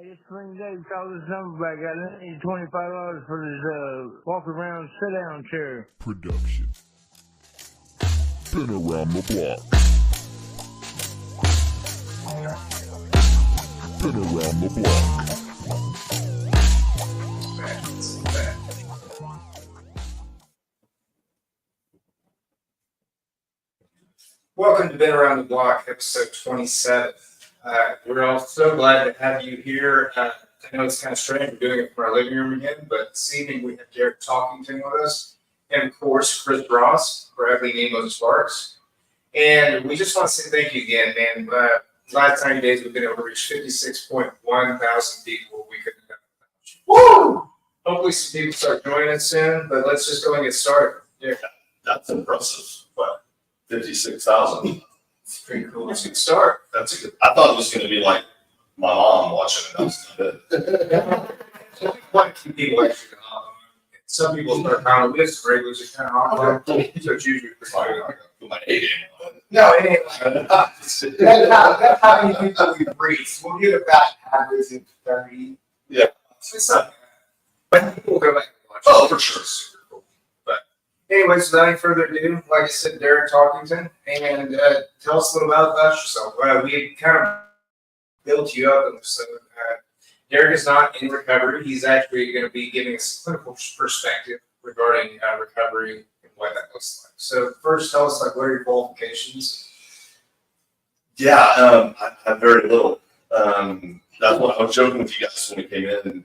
Hey, it's Spring Dave. Call this number back. I need $25 for this walk around sit down chair. Production. Been around the block. Been around the block. Welcome to Been Around the Block, episode 27. We're all so glad to have you here. I know it's kind of strange we're doing it from our living room again, but this evening we have Derek Talkington with us, and of course, Chris Ross, Bradley Nemo Sparks. And we just want to say thank you again, man. Last 90 days we've been able to reach 56.1 thousand people. We couldn't have done that. Woo! Hopefully some people start joining us soon, but let's just go and get started. Yeah. That's impressive. What, 56,000? It's pretty cool. Let's get started. That's a good. I thought it was going to be like my mom watching it. That's good. Quite a few people actually. Some people start counting lists, regulars are kind of awkward. So it's usually for Put my A game on. no, it ain't like that. That's how many people we reach. We'll get about average of 30. Yeah. So it's not bad. But people go back and watch. Oh, for sure. Super cool. But anyways, without any further ado, like I said, Derek Talkington, and tell us a little about yourself. We kind of built you up, and so Derek is not in recovery. He's actually going to be giving us a clinical perspective regarding recovery and what that looks like. So first, tell us what are your qualifications? Yeah, I have very little. That's what I was joking with you guys when we came in, and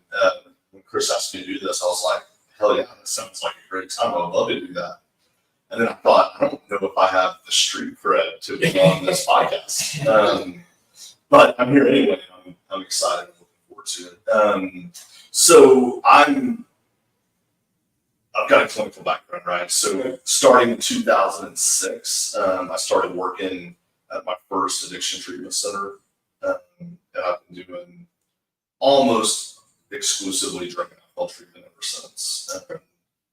when Chris asked me to do this, I was like, hell yeah, that sounds like a great time. I would love to do that. And then I thought, I don't know if I have the street cred to be on this podcast. But I'm here anyway. I'm excited. To it. So I've got a clinical background, right? So starting in 2006, I started working at my first addiction treatment center, and I've been doing almost exclusively drug and alcohol treatment ever since.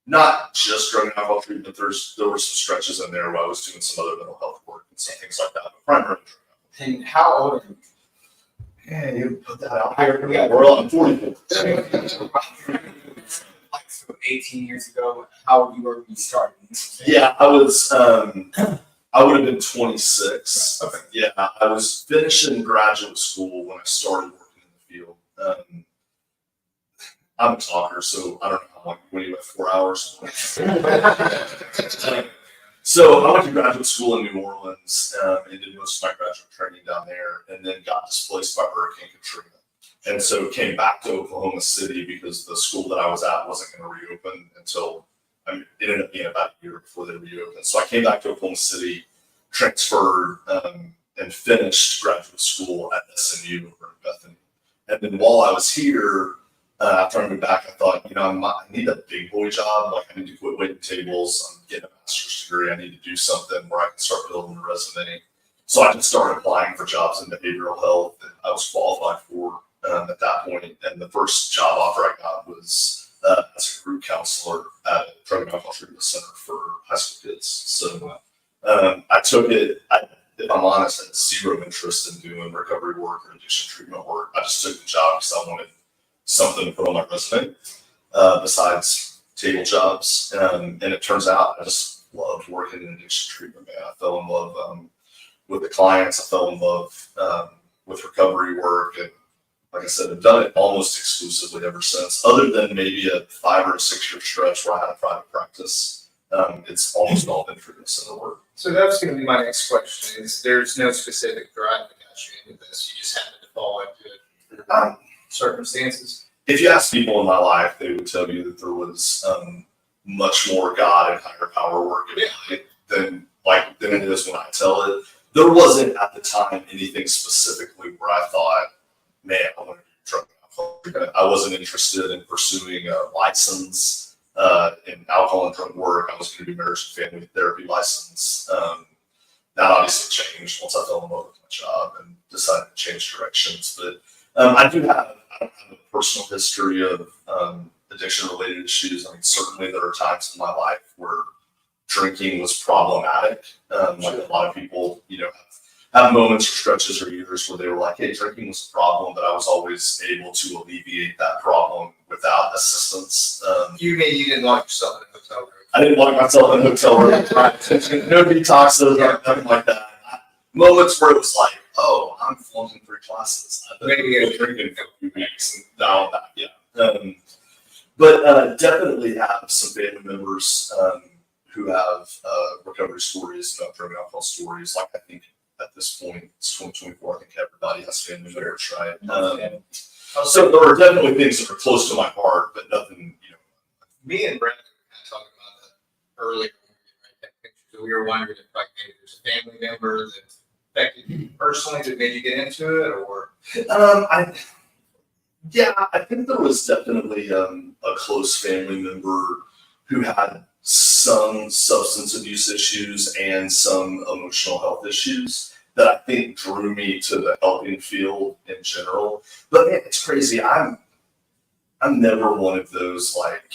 Not just drug and alcohol treatment. There were some stretches in there where I was doing some other mental health work and some things like that, but primarily drug and alcohol. And how old are you? Yeah, you put that out there. Yeah, we're all 44. Like so 18 years ago, how old you were when you started? Yeah, I was. I would have been 26. Okay. Yeah, I was finishing graduate school when I started working in the field. I'm a talker, so I don't know how long. When you have 4 hours. So I went to graduate school in New Orleans and did most of my graduate training down there, and then got displaced by Hurricane Katrina. And so came back to Oklahoma City because the school that I was at wasn't going to reopen until, it ended up being about a year before they reopened. So I came back to Oklahoma City, transferred, and finished graduate school at SMU over in Bethany. And then while I was here, after I moved back, I thought, I need a big boy job. Like, I need to quit waiting tables. I'm getting a master's degree. I need to do something where I can start building a resume. So I just started applying for jobs in behavioral health that I was qualified for at that point. And the first job offer I got was as a group counselor at a drug and alcohol treatment center for high school kids. So I took it. If I'm honest, I had zero interest in doing recovery work or addiction treatment work. I just took the job because I wanted something to put on my resume besides table jobs. And it turns out I just loved working in addiction treatment, man. I fell in love with the clients. I fell in love with recovery work. And like I said, I've done it almost exclusively ever since, other than maybe a 5 or 6 year stretch where I had a private practice. It's almost all been treatment center work. So that's going to be my next question. Is there's no specific drive that got you into this? You just happened to fall into it. Circumstances. If you ask people in my life, they would tell you that there was much more God and higher power work in it than it is when I tell it. There wasn't at the time anything specifically where I thought, man, I want to do drug and alcohol treatment. I wasn't interested in pursuing a license in alcohol and drug work. I was going to do marriage and family therapy license. That obviously changed once I fell in love with my job and decided to change directions. But I don't have a personal history of addiction-related issues. I mean, certainly there are times in my life where drinking was problematic. Like a lot of people, have moments or stretches or years where they were like, hey, drinking was a problem, but I was always able to alleviate that problem without assistance. You mean you didn't lock yourself in a hotel room? I didn't lock myself in a hotel room. No detoxes, nothing like that. Moments where it was like, oh, I'm flunking 3 classes. I've been drinking for a few weeks and down that, yeah. But definitely have some family members who have recovery stories, drug and alcohol stories. Like I think at this point, it's 2024. I think everybody has family members, right? So there are definitely things that are close to my heart, but nothing, Me and Brad were kind of talking about that earlier. So we were wondering if like maybe there's a family member that affected you personally that made you get into it, or I think there was definitely a close family member who had some substance abuse issues and some emotional health issues that I think drew me to the helping field in general. But man, it's crazy. I'm never one of those like,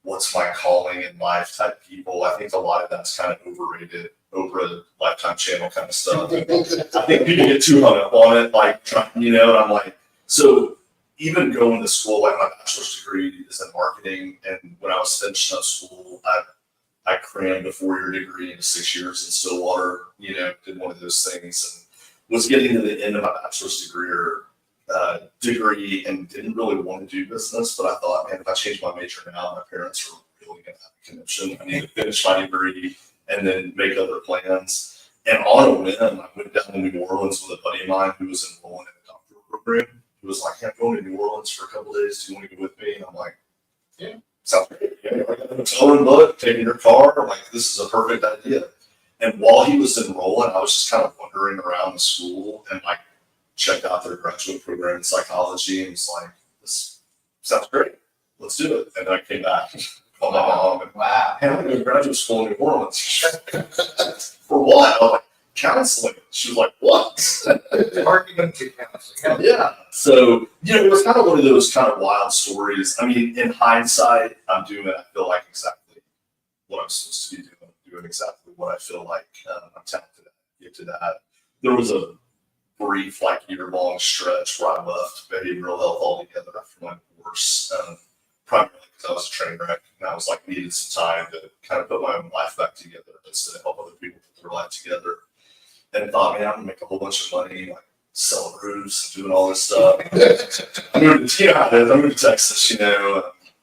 what's my calling in life type people. I think a lot of that's kind of overrated, over a Lifetime channel kind of stuff. I think people get too hung up on it, like, and I'm like, so even going to school, like my bachelor's degree is in marketing, and when I was finishing up school, I crammed a 4-year degree into 6 years in Stillwater, did one of those things, and was getting to the end of my bachelor's degree and didn't really want to do business, but I thought, man, if I change my major now, my parents are really going to have a connection. I need to finish my degree and then make other plans. And on a whim, I went down to New Orleans with a buddy of mine who was enrolling in a doctoral program. He was like, hey, I'm going to New Orleans for a couple of days. Do you want to go with me? And I'm like, yeah, sounds great. I got a hotel room booked, taking your car. I'm like, this is a perfect idea. And while he was enrolling, I was just kind of wandering around the school and like checked out their graduate program in psychology and was like, this sounds great. Let's do it. And then I came back and called my mom and, wow, hey, I'm going to go to graduate school in New Orleans. For what? I was like, counseling. She was like, what? argument to counseling. Yeah. So, it was kind of one of those kind of wild stories. I mean, in hindsight, I'm doing, I feel like, exactly what I'm supposed to be doing exactly what I feel like I'm talented at, get to that. There was a brief, like, year-long stretch where I left behavioral health altogether after my divorce, primarily because I was a train wreck, and I was like needed some time to kind of put my own life back together instead of help other people put their life together. And thought, man, I'm gonna make a whole bunch of money, like selling roofs and doing all this stuff. I moved to, how it is. I moved to Texas,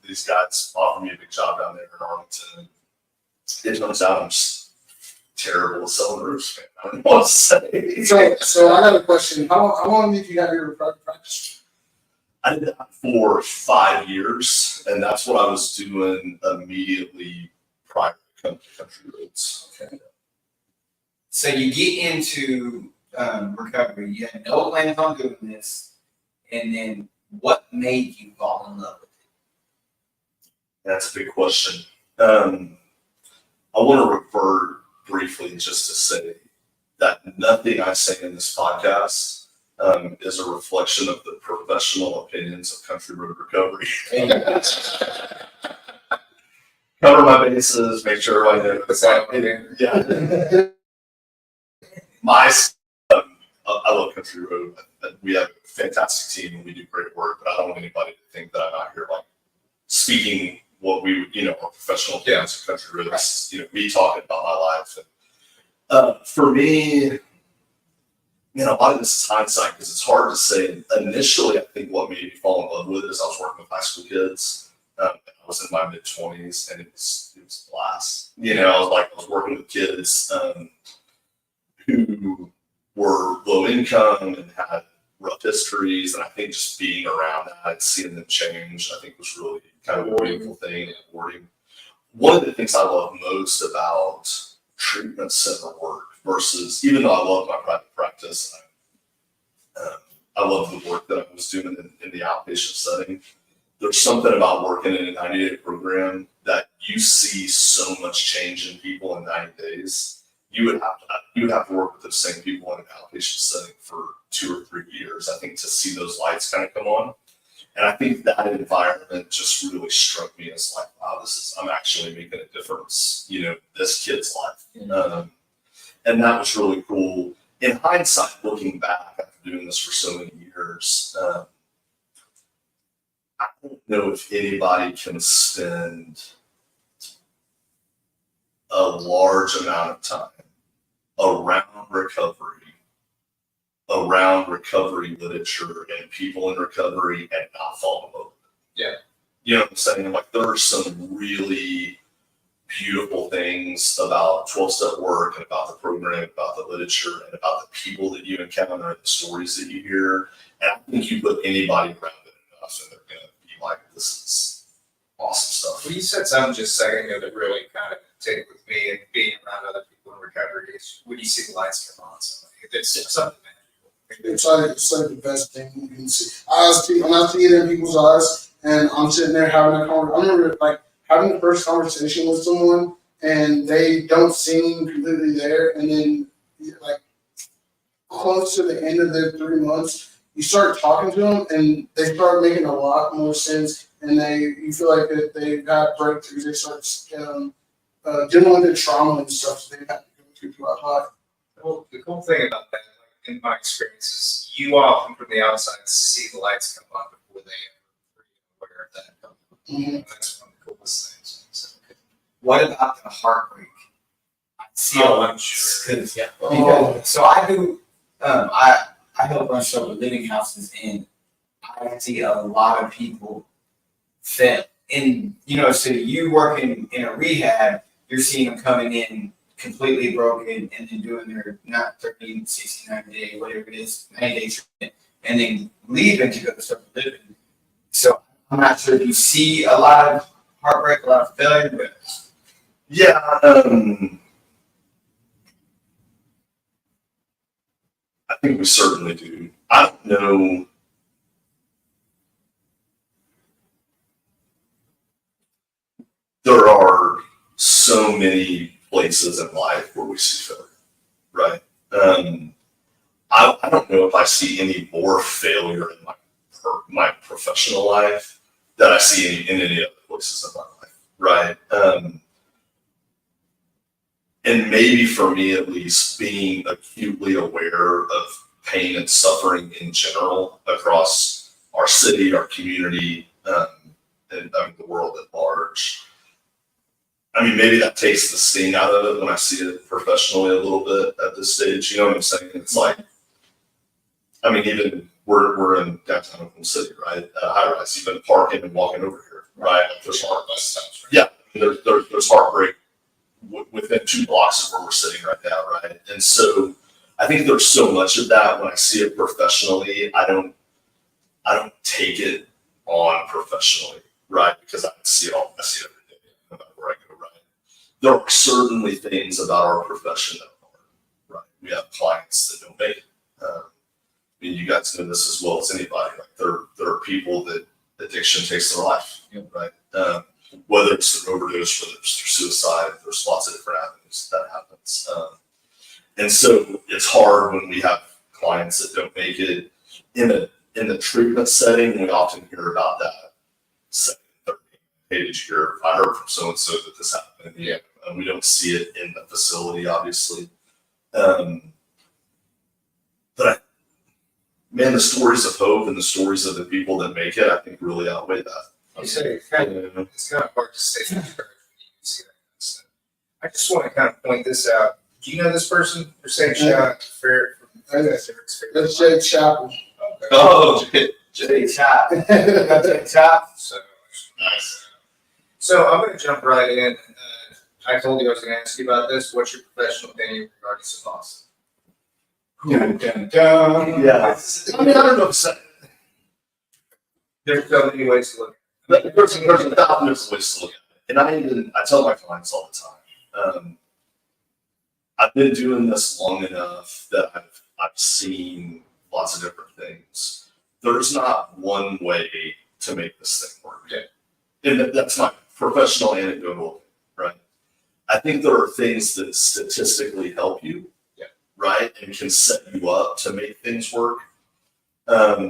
these guys offered me a big job down there in Arlington. It turns out I'm just terrible at selling roofs, man. I don't know what to say. So I got a question. How long did you have your practice? I did that for 5 years, and that's what I was doing immediately prior to Country Roads. Okay. So you get into recovery. You had no plans on doing this, and then what made you fall in love with it? That's a big question. I want to refer briefly just to say that nothing I say in this podcast is a reflection of the professional opinions of Country Road Recovery. Cover my bases, make sure I know what's happening. Yeah. I love Country Road. We have a fantastic team and we do great work, but I don't want anybody to think that I'm out here like speaking what we, our professional opinions of Country Road. This is, me talking about my life. And, for me, a lot of this is hindsight because it's hard to say. Initially, I think what made me fall in love with it is I was working with high school kids. I was in my mid-20s and it was a blast. I was working with kids who were low income and had rough histories, and I think just being around that and seeing them change, I think was really kind of a beautiful thing and rewarding. One of the things I love most about treatment center work versus, even though I love my private practice, I love the work that I was doing in the outpatient setting. There's something about working in a 90-day program that you see so much change in people in 90 days. You would have to work with those same people in an outpatient setting for 2 or 3 years, I think, to see those lights kind of come on. And I think that environment just really struck me as like, wow, I'm actually making a difference, this kid's life. And that was really cool. in hindsight, looking back after doing this for so many years, I don't know if anybody can spend a large amount of time around recovery literature and people in recovery and not fall in love. Yeah. You know what I'm saying? Like, there are some really beautiful things about 12-step work and about the program, about the literature, and about the people that you encounter and the stories that you hear. And I think you put anybody around it enough and they're going to be like, this is awesome stuff. Well, you said something just a second ago that really kind of stayed with me, and being around other people in recovery is when you see the lights come on. It's something magical. It's like the best thing you can see. When I see it in people's eyes, and I'm sitting there having a conversation. I remember like having the first conversation with someone, and they don't seem completely there, and then like close to the end of their 3 months, you start talking to them, and they start making a lot more sense, and you feel like that they've got breakthroughs. They start dealing with the trauma and stuff that they've had to go through throughout life. Well, the cool thing about that, like, in my experience, is you often from the outside see the lights come on before they ever aware of that. That's one of the coolest things. So, What about the heartbreak? I see I'm sure. because so I do. I help run shelter living houses, and I see a lot of people fail. And so you working in a rehab, you're seeing them coming in completely broken and then doing their not 13, 60, 90 day, whatever it is, 90 day treatment, and then leaving to go to shelter living. So I'm not sure if you see a lot of heartbreak, a lot of failure, but Yeah, I think we certainly do. I don't know. There are so many places in life where we see failure, right? I don't know if I see any more failure in my professional life than I see in any other places in my life, right? And maybe for me, at least, being acutely aware of pain and suffering in general across our city, our community, and the world at large. I mean, maybe that takes the sting out of it when I see it professionally a little bit at this stage. You know what I'm saying? It's like, I mean, even we're in downtown Oklahoma City, right? High rise, even parking and walking over here, right? Like, there's heartbreak. Yeah, there's heartbreak within 2 blocks of where we're sitting right now, right? And so I think there's so much of that when I see it professionally, I don't take it on professionally, right? Because I see it every day, no matter where I go, right? There are certainly things about our profession that are hard, right? We have clients that don't make it. I mean, you guys know this as well as anybody. Like, there are people that addiction takes their life, right? Whether it's through overdose, whether it's through suicide, there's lots of different avenues that happens. And so it's hard when we have clients that don't make it. In the treatment setting, we often hear about that. Second, third, hey, did you hear? I heard from so and so that this happened. Yeah, and we don't see it in the facility, obviously. But man, the stories of hope and the stories of the people that make it, I think, really outweigh that. You said it's kind of hard to say when you can see that. So I just want to kind of point this out. Do you know this person? You're saying shout fair. That's Jay Chapel. Okay. Oh, Jay Chop. Jay Chop. So nice. So I'm going to jump right in. I told you I was going to ask you about this. What's your professional opinion regarding Savas? Dun, dun, dun. yeah. I mean, I don't know if There's so many ways to look. there's a thousand different ways to look at it. And I tell my clients all the time, I've been doing this long enough that I've seen lots of different things. There's not one way to make this thing work. Yeah. And that's my professional anecdotal, right? I think there are things that statistically help you, yeah, right, and can set you up to make things work. But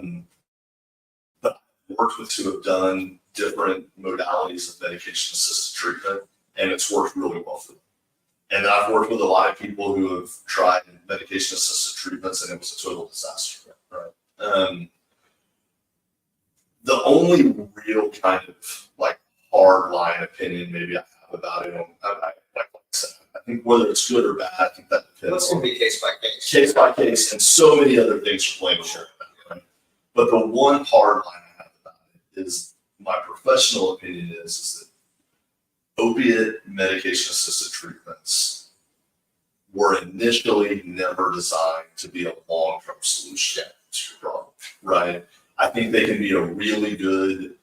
I've worked with who have done different modalities of medication-assisted treatment, and it's worked really well for them. And then I've worked with a lot of people who have tried medication assisted treatments and it was a total disaster. Right. The only real kind of like hard line opinion maybe I have about it, like I said, I think whether it's good or bad, I think that depends. It's going to be case By case, and so many other things are playing a role. Right? But the one hard line I have about it is my professional opinion is that opiate medication assisted treatments were initially never designed to be a long-term solution to your problem, right? I think they can be a really good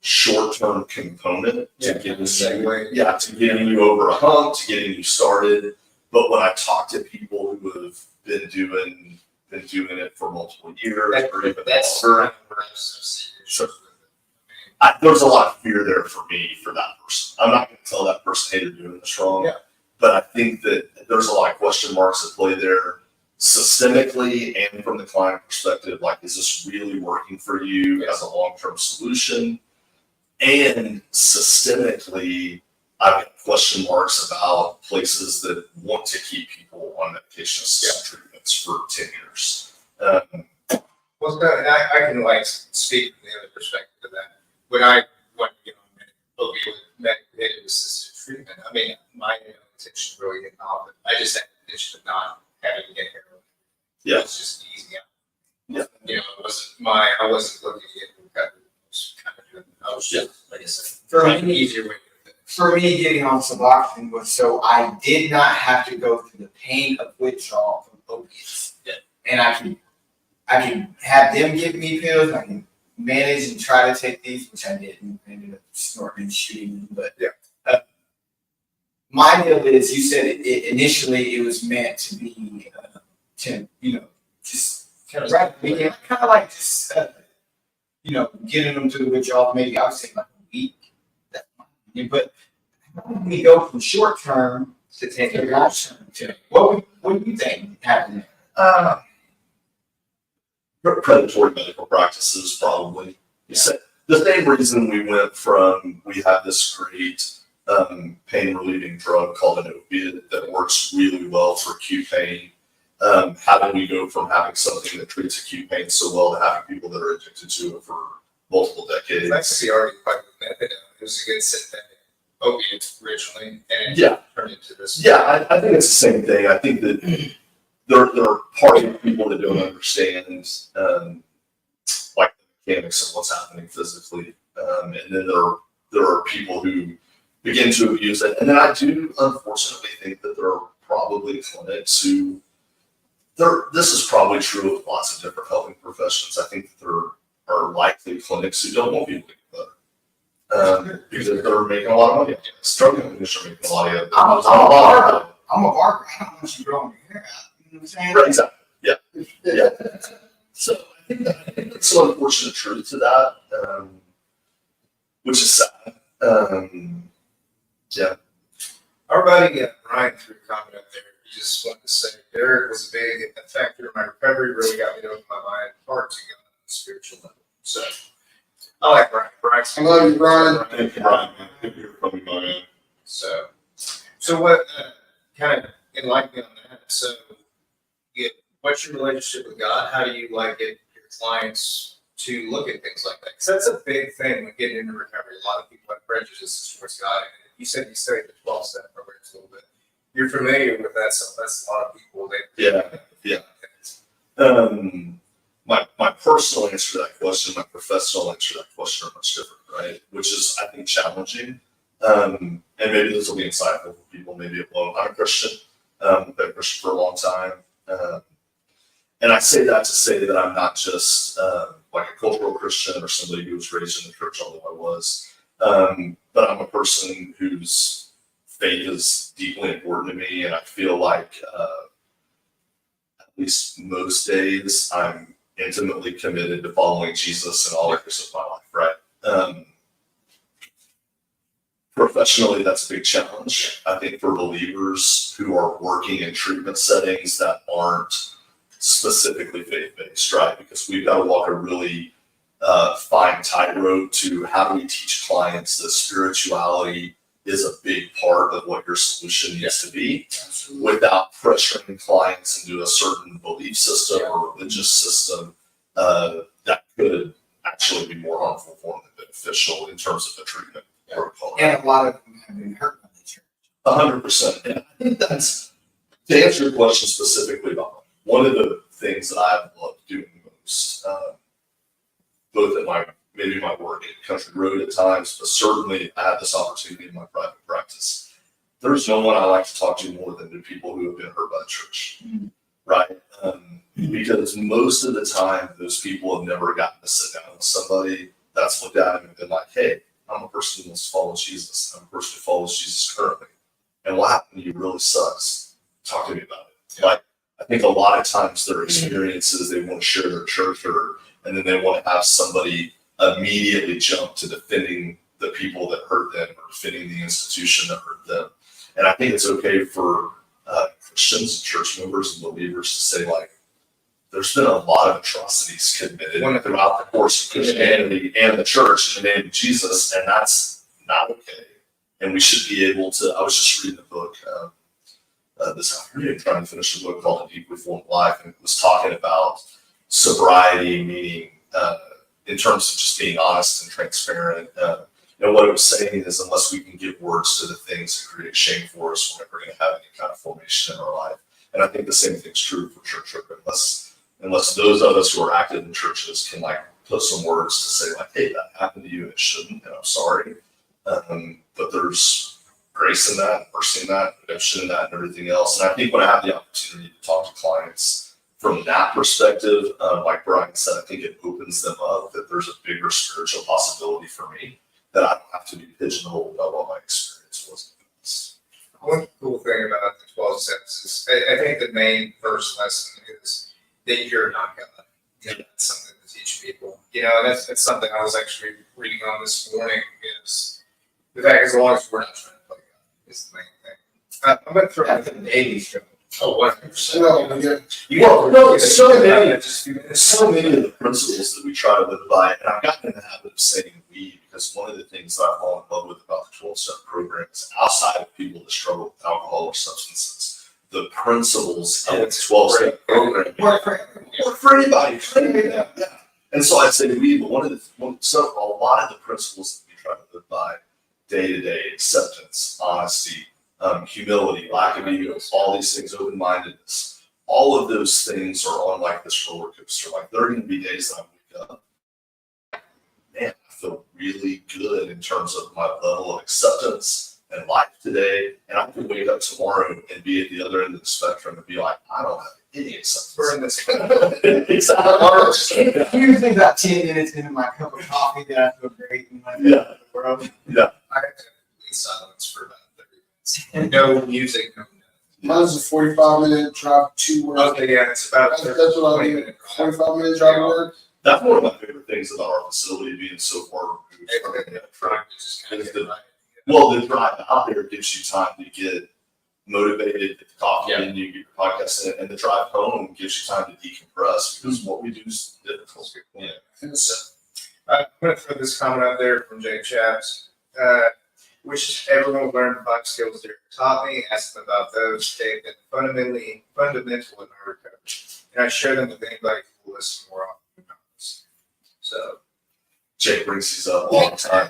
short-term component to getting you over a hump, to getting you started. But when I talk to people who have been doing it for multiple years, or even longer, there's a lot of fear there for me for that person. I'm not going to tell that person, hey, they're doing this wrong. But I think that there's a lot of question marks at play there, systemically and from the client perspective. Like, is this really working for you as a long-term solution? And systemically, I've got question marks about places that want to keep people on medication assisted treatments for 10 years. Well, I can like speak from the other perspective of that. When I went to get on opioid medication assisted treatment, I mean, my intention really getting off it. I just had the intention of not having to get heroin. Yeah. It was just easy. Yeah. You know, I wasn't looking to get recovery. I was just, like I said, For an me, easier way to do it. for me, getting on Suboxone was so I did not have to go through the pain of withdrawal from opiates. Yeah. And I can have them give me pills. I can manage and try to take these, which I didn't. I ended up snorting and shooting them. But my deal is, you said initially it was meant to be just kind of like just getting them to the withdrawal. Maybe I would say like a week. But we go from short term to take a long term. What do you think happened there? Predatory medical practices, probably. The same reason we have this great pain relieving drug called an opiate that works really well for acute pain. How do we go from having something that treats acute pain so well to having people that are addicted to it for multiple decades? That's the already quite good method. It was a good synthetic opiate originally, and it turned into this. Yeah, I think it's the same thing. I think that there are parts of people that don't understand like the mechanics of what's happening physically, and then there are people who begin to abuse it. And then I do unfortunately think that there are probably clinics who this is probably true of lots of different helping professions. I think that there are likely clinics who don't want people to get better because they're making a lot of money. Drug companies are making a lot of money. I'm a barber. I don't want you growing your hair out. You know what I'm saying? Right, exactly. Yeah. So I think that's an unfortunate truth to that, which is sad. Our buddy Brian threw a comment up there. He just wanted to say Derek was a big factor in my recovery. Really got me to open my mind, heart to go on a spiritual level. So I like Brian. I love you, Brian. Thank you, Brian. Good to hear from you, Brian. So what kind of enlighten me on that? So, what's your relationship with God? How do you like get your clients to look at things like that? Because that's a big thing when getting into recovery. A lot of people have prejudices towards God. And you said you studied the 12-step programs a little bit. You're familiar with that stuff. That's a lot of people. My personal answer to that question, my professional answer to that question are much different, right? Which is, I think, challenging. And maybe this will be insightful for people, maybe it won't. I'm a Christian. I've been a Christian for a long time. And I say that to say that I'm not just like a cultural Christian or somebody who was raised in the church, although I was. But I'm a person whose faith is deeply important to me. And I feel like at least most days I'm intimately committed to following Jesus in all areas of my life, right? Professionally, that's a big challenge. I think for believers who are working in treatment settings that aren't specifically faith-based, right? Because we've got to walk a really fine tightrope to how do we teach clients that spirituality is a big part of what your solution needs to be, Absolutely. without pressuring clients into a certain belief system or religious system that could actually be more harmful for them than beneficial in terms of the treatment protocol. And a lot of them have been hurt by the church. 100%. And I think that's, to answer your question specifically, Bob, one of the things that I've loved doing most, both at maybe my work at Country Road at times, but certainly I have this opportunity in my private practice. There's no one I like to talk to more than the people who have been hurt by the church, right? Because most of the time, those people have never gotten to sit down with somebody that's looked at them and been like, hey, I'm a person who wants to follow Jesus. I'm a person who follows Jesus currently. And what happened to you really sucks. Talk to me about it. Like, I think a lot of times their experiences, they want to share their church and then they want to have somebody immediately jump to defending the people that hurt them or defending the institution that hurt them. And I think it's okay for Christians and church members and believers to say, like, there's been a lot of atrocities committed throughout the course of Christianity and the church in the name of Jesus, and that's not okay. And we should be able to, I was just reading a book this afternoon, trying to finish a book called A Deeply Formed Life, and it was talking about sobriety, meaning in terms of just being honest and transparent. And what it was saying is, unless we can give words to the things that create shame for us, we're never going to have any kind of formation in our life. And I think the same thing's true for church work, unless those of us who are active in churches can like put some words to say like, hey, that happened to you and it shouldn't, and I'm sorry. But there's grace in that, mercy in that, redemption in that, and everything else. And I think when I have the opportunity to talk to clients from that perspective, like Brian said, I think it opens them up that there's a bigger spiritual possibility for me, that I don't have to be pigeonholed by what my experience was. One cool thing about the 12 steps is I think the main first lesson is that you're not God. You know, that's something to teach people. You know, and that's something I was actually reading on this morning is the fact as long as we're not trying to play God is the main thing. I'm going to throw out the 80s show. Oh, 100%. So many of the principles that we try to live by, and I've gotten in the habit of saying we, because one of the things that I fall in love with about the 12-step program is outside of people that struggle with alcohol or substances, the principles of the 12-step program work for anybody. Yeah. And so I'd say we, but a lot of the principles that we try to live by, day-to-day acceptance, honesty, humility, lack of ego, all these things, open-mindedness, all of those things are on like this roller coaster. Like there are going to be days that I wake up, man, I feel really good in terms of my level of acceptance and life today. And I can wake up tomorrow and be at the other end of the spectrum and be like, I don't have any acceptance. We're in this. Exactly. You think about 10 minutes into my cup of coffee that I feel great in my world. Yeah. I have to complete silence for about 30 minutes. No music, no nothing. Mine's a 45-minute drive to work. Okay, yeah, it's about That's what I do. 45-minute drive to work. That's one of my favorite things about our facility being so far removed from the truck. Well, the drive out there gives you time to get motivated, get the coffee in you, get your podcast in, and the drive home gives you time to decompress because what we do is difficult. Yeah. I'm going to throw this comment out there from Jay Chaps. Wish everyone learned 5 skills Derek taught me. Ask them about those. They've been fundamental in my recovery. And I share them with anybody who will listen more often. So Jake brings these up all the time,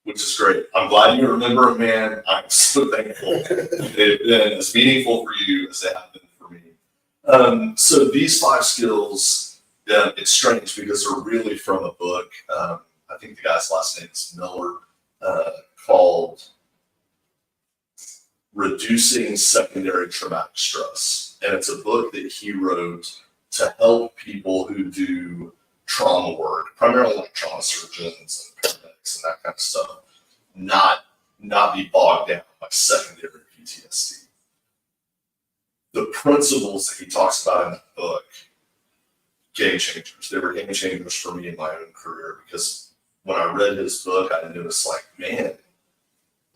which is great. I'm glad you remember them, man. I'm so thankful. They've been as meaningful for you as they have been for me. So these 5 skills, it's strange because they're really from a book. I think the guy's last name is Miller, called Reducing Secondary Traumatic Stress. And it's a book that he wrote to help people who do trauma work, primarily like trauma surgeons and paramedics and that kind of stuff, not be bogged down by secondary PTSD. The principles that he talks about in that book, game changers. They were game changers for me in my own career because when I read his book, I noticed like, man,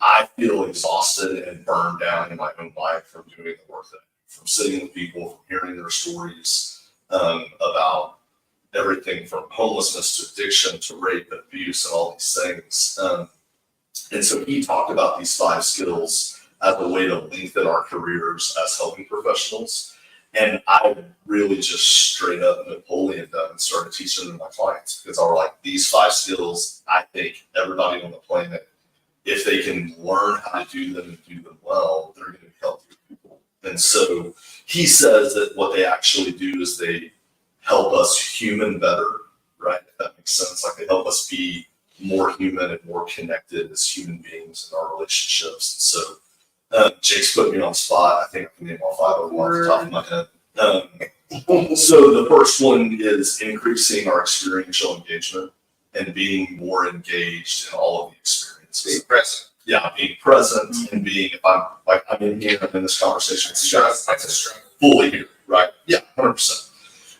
I feel exhausted and burned down in my own life from doing the work that I do, from sitting with people, from hearing their stories about everything from homelessness to addiction to rape and abuse and all these things. And so he talked about these 5 skills as a way to lengthen our careers as helping professionals. And I really just straight up Napoleon them and started teaching them to my clients, because I was like, these 5 skills, I think everybody on the planet, if they can learn how to do them and do them well, they're going to be healthier people. And so he says that what they actually do is they help us human better, right? If that makes sense. Like, they help us be more human and more connected as human beings in our relationships. And so Jake's put me on the spot. I think I can name all 5 of them off the top of my head. So the first one is increasing our experiential engagement and being more engaged in all of the experiences. Being present. Yeah, being present and being, if I'm like, I'm in here, I'm in this conversation, it's just That's a struggle. fully here, right? Yeah, 100%.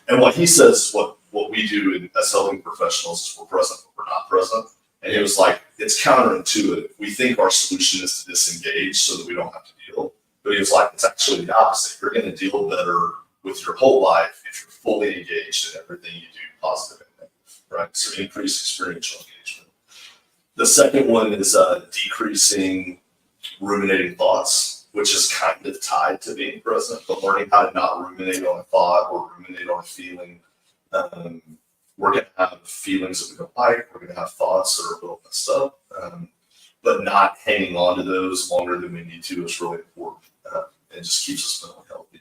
And what he says, what we do as helping professionals is we're present, but we're not present. And he was like, it's counterintuitive. We think our solution is to disengage so that we don't have to deal. But he was like, it's actually the opposite. You're going to deal better with your whole life if you're fully engaged in everything you do, positive and negative, right? So increase experiential engagement. The second one is decreasing ruminating thoughts, which is kind of tied to being present, but learning how to not ruminate on a thought or ruminate on a feeling. We're going to have feelings that we don't like. We're going to have thoughts that are a little messed up, but not hanging on to those longer than we need to is really important. It just keeps us mentally healthy.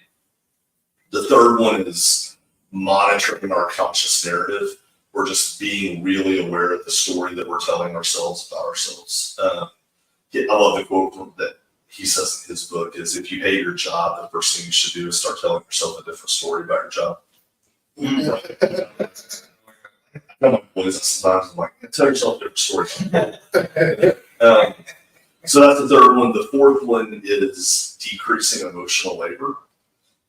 The third one is monitoring our conscious narrative. We're just being really aware of the story that we're telling ourselves about ourselves. I love the quote that he says in his book is, if you hate your job, the first thing you should do is start telling yourself a different story about your job. I know my boys sometimes, I'm like, tell yourself a different story. So that's the third one. The fourth one is decreasing emotional labor.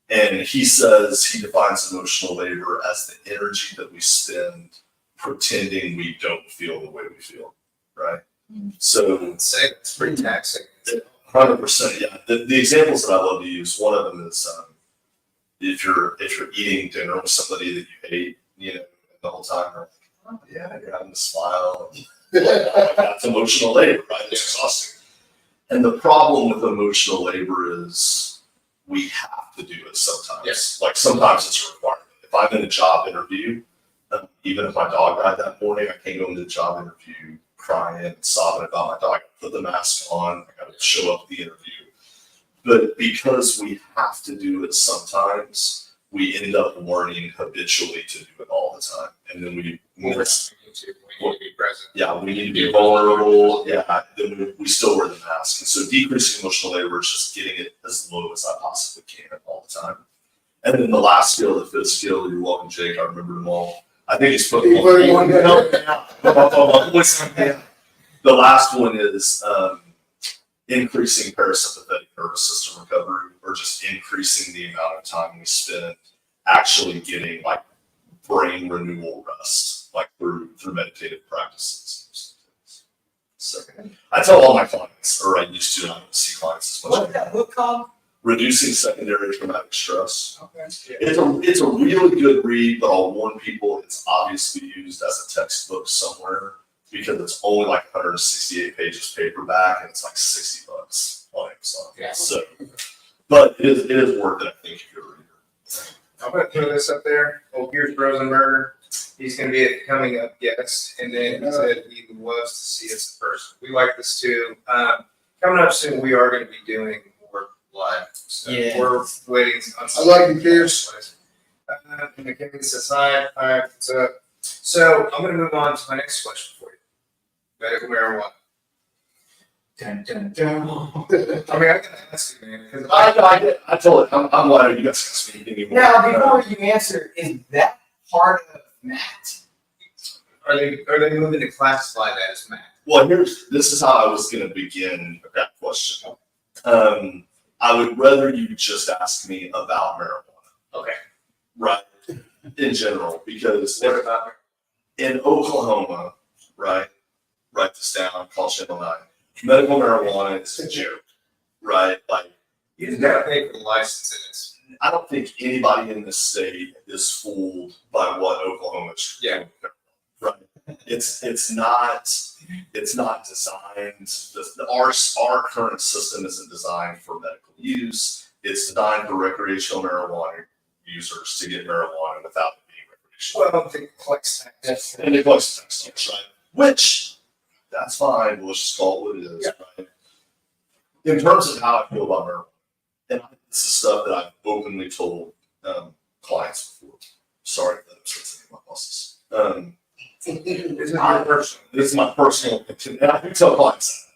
And he says, he defines emotional labor as the energy that we spend pretending we don't feel the way we feel, right? So Say it's pretty taxing. 100%, yeah. The examples that I love to use, one of them is if you're eating dinner with somebody that you hate, you know, the whole time, you're like, oh, yeah, you're having to smile. That's emotional labor, right? It's exhausting. And the problem with emotional labor is we have to do it sometimes. Yes. Like, sometimes it's a requirement. If I'm in a job interview, even if my dog died that morning, I can't go into the job interview crying and sobbing about my dog. I put the mask on, I got to show up at the interview. But because we have to do it sometimes, we end up learning habitually to do it all the time. And then we miss. We need to be present. Yeah, we need to be vulnerable. Yeah, then we still wear the mask. And so decreasing emotional labor is just getting it as low as I possibly can all the time. And then the last skill, the fifth skill, you're welcome, Jake. I remember them all. I think he's put them on. The last one is increasing parasympathetic nervous system recovery, or just increasing the amount of time we spend actually getting like brain renewal rest, like through meditative practices. So I tell all my clients, or I used to, I don't see clients as much. What's that book called? Reducing Secondary Traumatic Stress. Okay. It's a really good read, but I'll warn people it's obviously used as a textbook somewhere because it's only like 168 pages paperback and it's like $60 on Amazon. Yeah. So, but it is worth it, I think, if you're a reader. I'm going to throw this up there. Old Pierce Rosenberger. He's going to be a coming up guest. And then he said he loves to see us in person. We like this too. Coming up soon, we are going to be doing more live. So Yeah. we're waiting on I like you, Pierce. McKinney says hi. Hi. What's up? So I'm going to move on to my next question for you. Medical marijuana. Dun, dun, dun. I mean, I can ask you, man. 'Cause I told it, I'm glad you guys can speak anymore. Now, before you answer, is that part of Matt? Are they moving to classify that as Matt? Well, this is how I was going to begin that question. I would rather you just ask me about marijuana, Okay. right? In general, because What about in Oklahoma, right? Write this down, call Channel 9. Medical marijuana is a joke, right? Like, you just got to pay for the license in this. I don't think anybody in this state is fooled by what Oklahoma is. Yeah. Right. It's not. It's not designed. Our current system isn't designed for medical use. It's designed for recreational marijuana users to get marijuana without it being recreational. Well, the collects tax. And it collects tax, right? Which, that's fine. We'll just call it what it is, right? In terms of how I feel about marijuana, and this is stuff that I've openly told clients before. Sorry that I'm saying my bosses. This is my personal opinion. And I do tell clients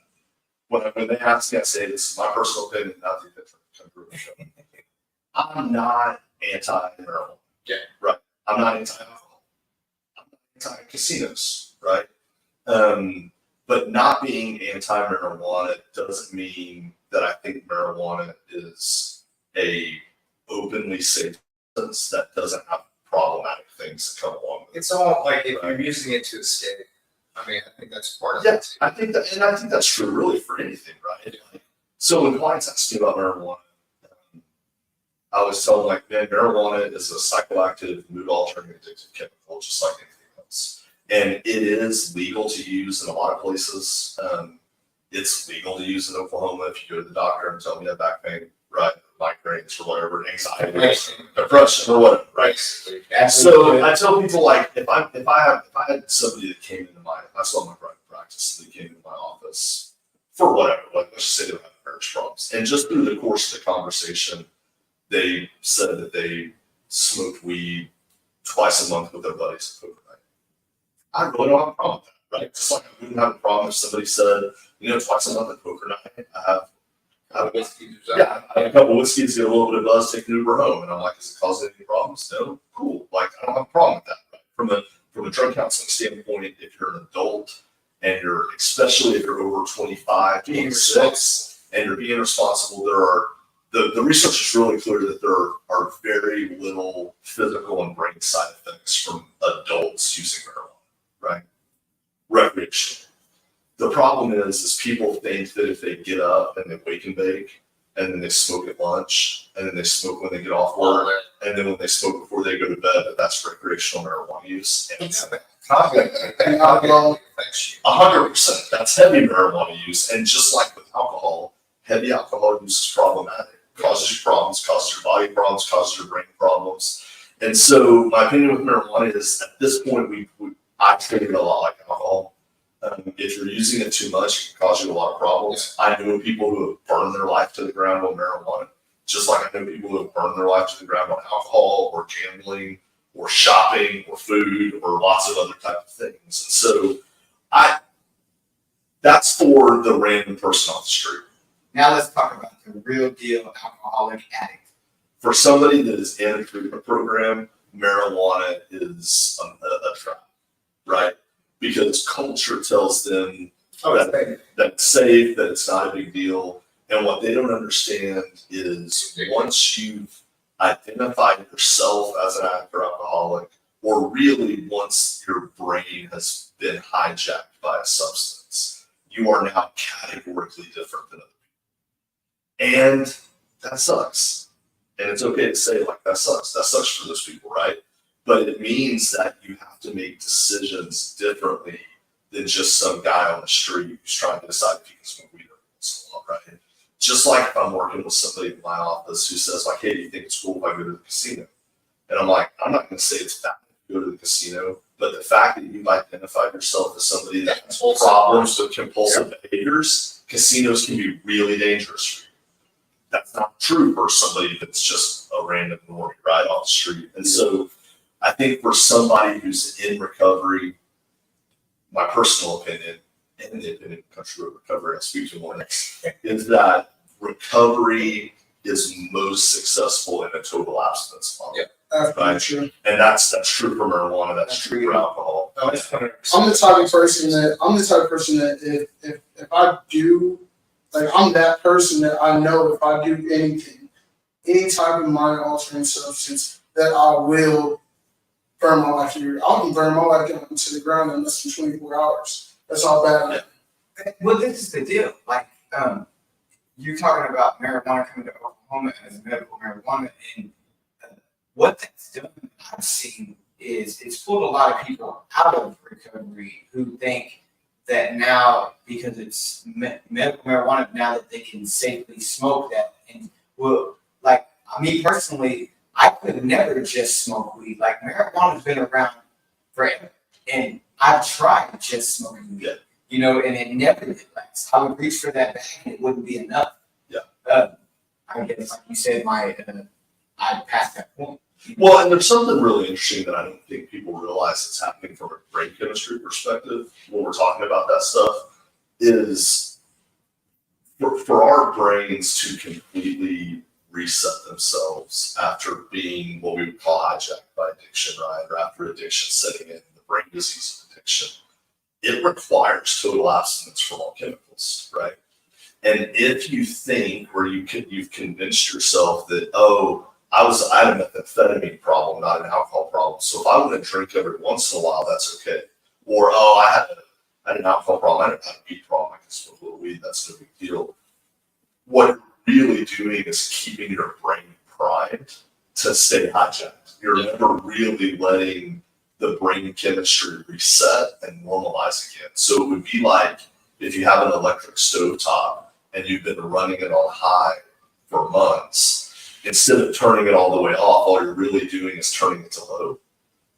that. When they ask me, I say, this is my personal opinion, not the opinion. I'm not anti-marijuana. Yeah. Right. I'm not anti-alcohol. I'm not anti-casinos, right? But not being anti-marijuana doesn't mean that I think marijuana is a openly safe substance that doesn't have problematic things that come along with it. It's all like if you're using it to escape. I mean, I think that's part of Yeah, it. I think that, and I think that's true really for anything, right? Like, so when clients ask me about marijuana, I always tell them like, man, marijuana is a psychoactive, mood-altering, addictive chemical, just like anything else. And it is legal to use in a lot of places. It's legal to use in Oklahoma if you go to the doctor and tell me you have back pain, right? Migraines or whatever, anxiety, depression or whatever, right? So I tell people like, if I had somebody that came into I saw my private practice, they came into my office for whatever, like let's just say they were having marriage problems, and just through the course of the conversation, they said that they smoked weed twice a month with their buddies at poker night. I really don't have a problem with that, right? Just like I wouldn't have a problem if somebody said, twice a month at poker night, I have a couple of whiskeys, get a little bit of buzz, take an Uber home, and I'm like, is it causing any problems? No, cool. Like I don't have a problem with that. Right? From a drug counseling standpoint, if you're an adult and especially if you're over 25, 26, and you're being responsible, the research is really clear that there are very little physical and brain side effects from adults using marijuana, right? Recreational. The problem is people think that if they get up and they wake and bake, and then they smoke at lunch, and then they smoke when they get off work, and then when they smoke before they go to bed, that's recreational marijuana use. And it's 100%. That's heavy marijuana use. And just like with alcohol, heavy alcohol use is problematic. Causes you problems, causes your body problems, causes your brain problems. And so my opinion with marijuana is at this point, I treat it a lot like alcohol. If you're using it too much, it can cause you a lot of problems. I know people who have burned their life to the ground on marijuana, just like I know people who have burned their life to the ground on alcohol or gambling or shopping or food or lots of other types of things. And so that's for the random person on the street. Now let's talk about the real deal alcoholic addict. For somebody that is in a treatment program, marijuana is a trap, right? Because culture tells them that it's safe, that it's not a big deal. And what they don't understand is once you've identified yourself as an addict or alcoholic, or really once your brain has been hijacked by a substance, you are now categorically different than other people. And that sucks. And it's okay to say like that sucks. That sucks for those people, right? But it means that you have to make decisions differently than just some guy on the street who's trying to decide if he can smoke weed or not, right? Just like if I'm working with somebody in my office who says like, hey, do you think it's cool if I go to the casino? And I'm like, I'm not going to say it's bad to go to the casino, but the fact that you've identified yourself as somebody that has problems with compulsive behaviors, casinos can be really dangerous for you. That's not true for somebody that's just a random normie right off the street. And so I think for somebody who's in recovery, my personal opinion, and the opinion of country recovery I speak to more, is that recovery is most successful in a total abstinence model. That's Right. true. And that's true for marijuana, that's true for alcohol. I'm the type of person that if I do, like I'm that person that I know if I do anything, any type of mind altering substance, that I will burn my life through. I can burn my life down to the ground in less than 24 hours. That's how bad I am. Well, this is the deal. Like, you're talking about marijuana coming to Oklahoma as medical marijuana, and what that's done, I've seen, is it's pulled a lot of people out of recovery who think that now, because it's medical marijuana, now that they can safely smoke that. And well, like me personally, I could never just smoke weed. Like marijuana's been around forever, and I've tried just smoking weed, you know, and it never did last. I would reach for that bag and it wouldn't be enough. I guess, like you said, I passed that point. Well, and there's something really interesting that I don't think people realize that's happening from a brain chemistry perspective when we're talking about that stuff is for our brains to completely reset themselves after being what we would call hijacked by addiction, right? Or after addiction setting in, the brain disease of addiction, it requires total abstinence from all chemicals, right? And if you think or you've convinced yourself that, oh, I had a methamphetamine problem, not an alcohol problem. So if I want to drink every once in a while, that's okay. Or, oh, I had an alcohol problem, I didn't have a weed problem, I can smoke a little weed, that's no big deal. What you're really doing is keeping your brain primed to stay hijacked. You're never really letting the brain chemistry reset and normalize again. So it would be like if you have an electric stovetop and you've been running it on high for months, instead of turning it all the way off, all you're really doing is turning it to low,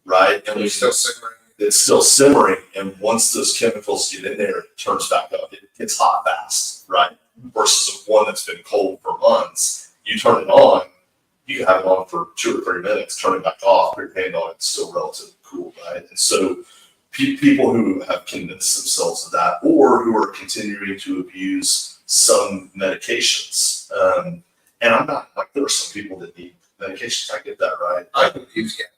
right? And It's still simmering. It's still simmering, and once those chemicals get in there, it turns back up. It gets hot fast, right? Versus one that's been cold for months, you turn it on, you can have it on for 2 or 3 minutes, turn it back off, put your hand on it, it's still relatively cool, right? And so people who have convinced themselves of that, or who are continuing to abuse some medications, and I'm not, like, there are some people that need medications. I get that, right? I can use it.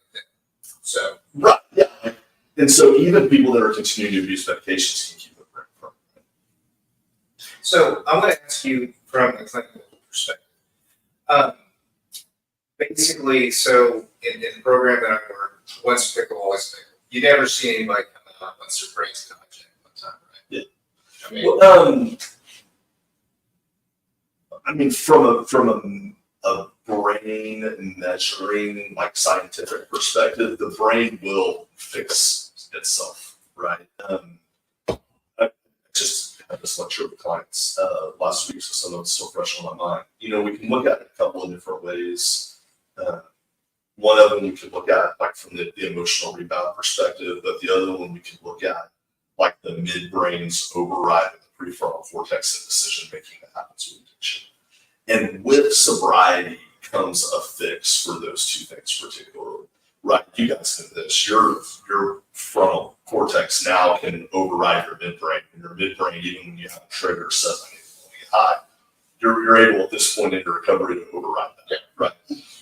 So. Right, yeah. And so even people that are continuing to abuse medications can keep it from. So I'm going to ask you from a clinical perspective. Basically, so in the program that I work, once pickle, always pickle. You never see anybody come out once their brain's hijacked one time, right? Yeah. I mean, Well, I mean, from a brain measuring, like, scientific perspective, the brain will fix itself, right? I just had this lecture with clients last week, so some of it's still fresh on my mind. You know, we can look at it a couple of different ways. One of them we could look at, like, from the emotional rebound perspective, but the other one we could look at, like, the midbrain's override of the prefrontal cortex and decision making that happens with addiction. And with sobriety comes a fix for those two things particularly. Right, you guys know this. Your frontal cortex now can override your midbrain. And your midbrain, even when you have a trigger, says, I need to get high. You're able at this point in your recovery to override that. Yeah. Right.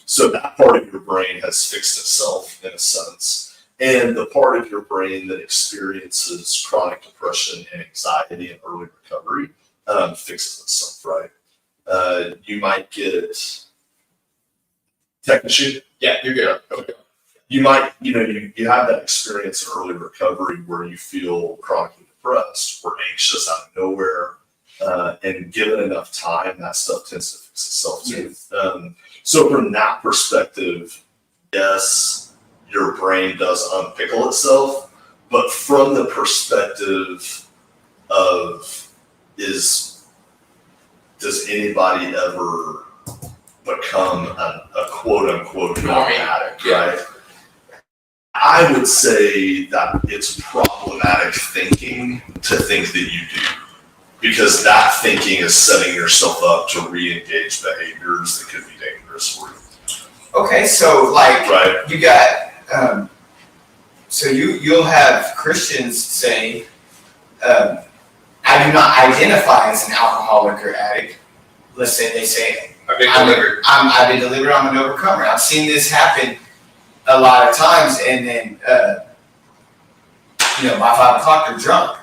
So that part of your brain has fixed itself in a sense. And the part of your brain that experiences chronic depression and anxiety and early recovery fixes itself, right? You might get technician. yeah, you're good. Okay. You might, you have that experience in early recovery where you feel chronically depressed or anxious out of nowhere. And given enough time, that stuff tends to fix itself too. Yes. So from that perspective, yes, your brain does unpickle itself, but from the perspective of does anybody ever become a quote unquote non-addict, right? I would say that it's problematic thinking to think that you do, because that thinking is setting yourself up to re-engage behaviors that could be dangerous for you. Okay, so like, right. You got, so you'll have Christians say, I do not identify as an alcoholic or addict. Let's say they say, I've been delivered. I've been delivered, I'm an overcomer. I've seen this happen a lot of times, and then, by 5 o'clock they're drunk.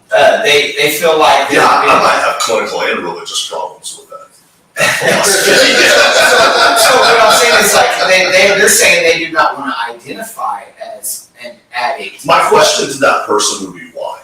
They feel like I might have clinical and religious problems with that. so what I'm saying is, like, they're saying they do not want to identify as an addict. My question to that person would be why?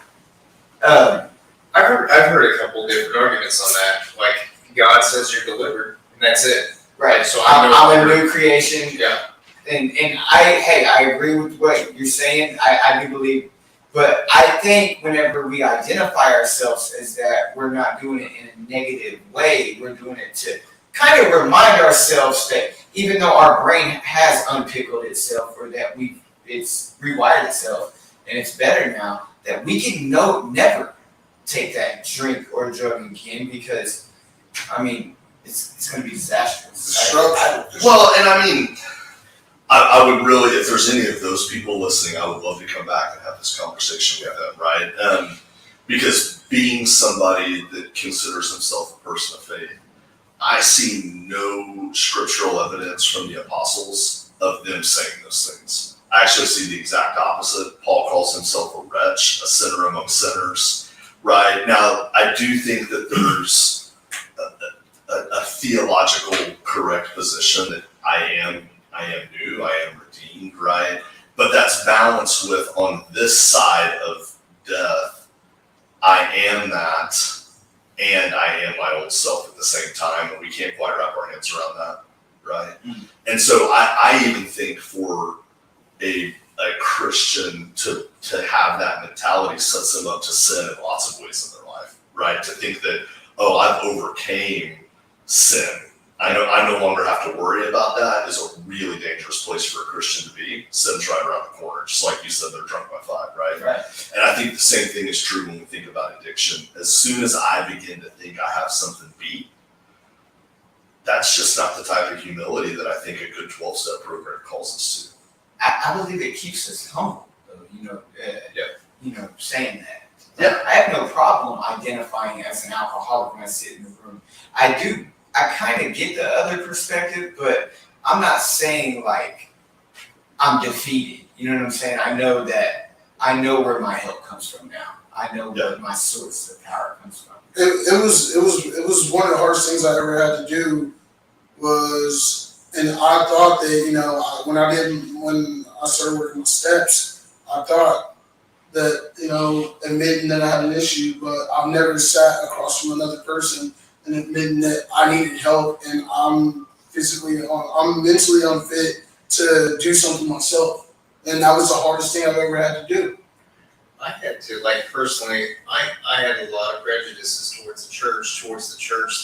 I've heard a couple different arguments on that. Like, God says you're delivered, and that's it. Right. So I'm a new creation. Yeah. And I agree with what you're saying. I do believe But I think whenever we identify ourselves as that, we're not doing it in a negative way. We're doing it to kind of remind ourselves that even though our brain has unpickled itself, or that it's rewired itself and it's better now, that we can never take that drink or drug again, because I mean it's going to be disastrous. Well, and I mean, I would really, if there's any of those people listening, I would love to come back and have this conversation with them, right? Because being somebody that considers himself a person of faith, I see no scriptural evidence from the apostles of them saying those things. I actually see the exact opposite. Paul calls himself a wretch, a sinner among sinners, right? Now, I do think that there's a theological correct position that I am new, I am redeemed, right? But that's balanced with, on this side of death, I am that, and I am my old self at the same time, and we can't quite wrap our hands around that, right? Mm-hmm. And so I even think for a Christian to have that mentality sets them up to sin in lots of ways in their life, right? To think that, oh, I've overcame sin, I no longer have to worry about that, is a really dangerous place for a Christian to be. Sin's right around the corner, just like you said, they're drunk by 5, right? Right. And I think the same thing is true when we think about addiction. As soon as I begin to think I have something beat, that's just not the type of humility that I think a good 12-step program calls us to. I believe it keeps us humble, though, saying that. Yeah. I have no problem identifying as an alcoholic when I sit in the room. I kind of get the other perspective, but I'm not saying like I'm defeated. You know what I'm saying? I know where my help comes from now. I know where my source of power comes from. It was one of the hardest things I ever had to do was, and I thought that, when I started working my steps, I thought that, admitting that I had an issue, but I've never sat across from another person and admitting that I needed help and I'm mentally unfit to do something myself. And that was the hardest thing I've ever had to do. I had to, personally, I had a lot of prejudices towards the church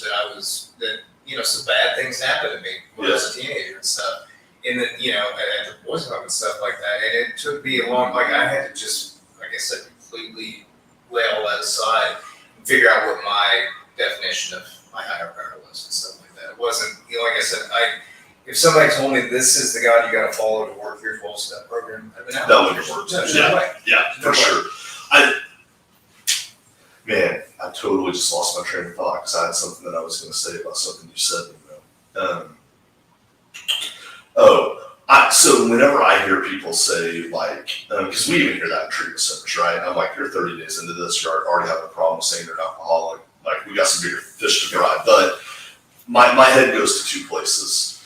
that some bad things happened to me when I was a teenager and stuff. And then, at the boys' home and stuff like that. And it took me a long, I had to just, like I said, completely lay all that aside and figure out what my definition of my higher power was and stuff like that. It wasn't, like I said, if somebody told me this is the God you got to follow to work your 12-step program, I'd be out. That wouldn't work. Yeah, for sure. I totally just lost my train of thought because I had something that I was going to say about something you said. So whenever I hear people say, because we even hear that in treatment centers, right? I'm like, you're 30 days into this, you already have a problem saying you're an alcoholic. We got some bigger fish to fry. But my head goes to 2 places.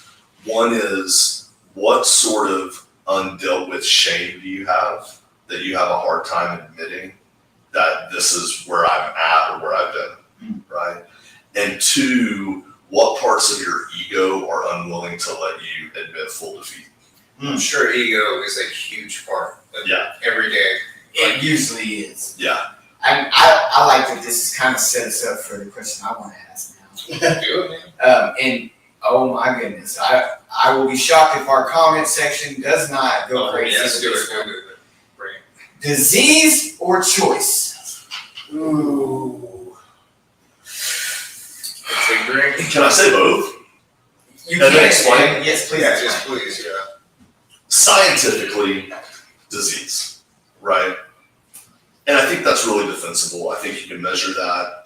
One is, what sort of undealt with shame do you have that you have a hard time admitting that this is where I'm at or where I've been, right? And 2, what parts of your ego are unwilling to let you admit full defeat? I'm sure ego is a huge part of every day. It usually is. Yeah. I like that this is kind of set us up for the question I want to ask now. Do it, man. And oh my goodness, I will be shocked if our comment section does not go crazy. Yes, do it. Bring it. Disease or choice? Ooh. Can I say both? You can explain. Yes, please. Yeah, just please. Yeah. Scientifically, disease, right? And I think that's really defensible. I think you can measure that.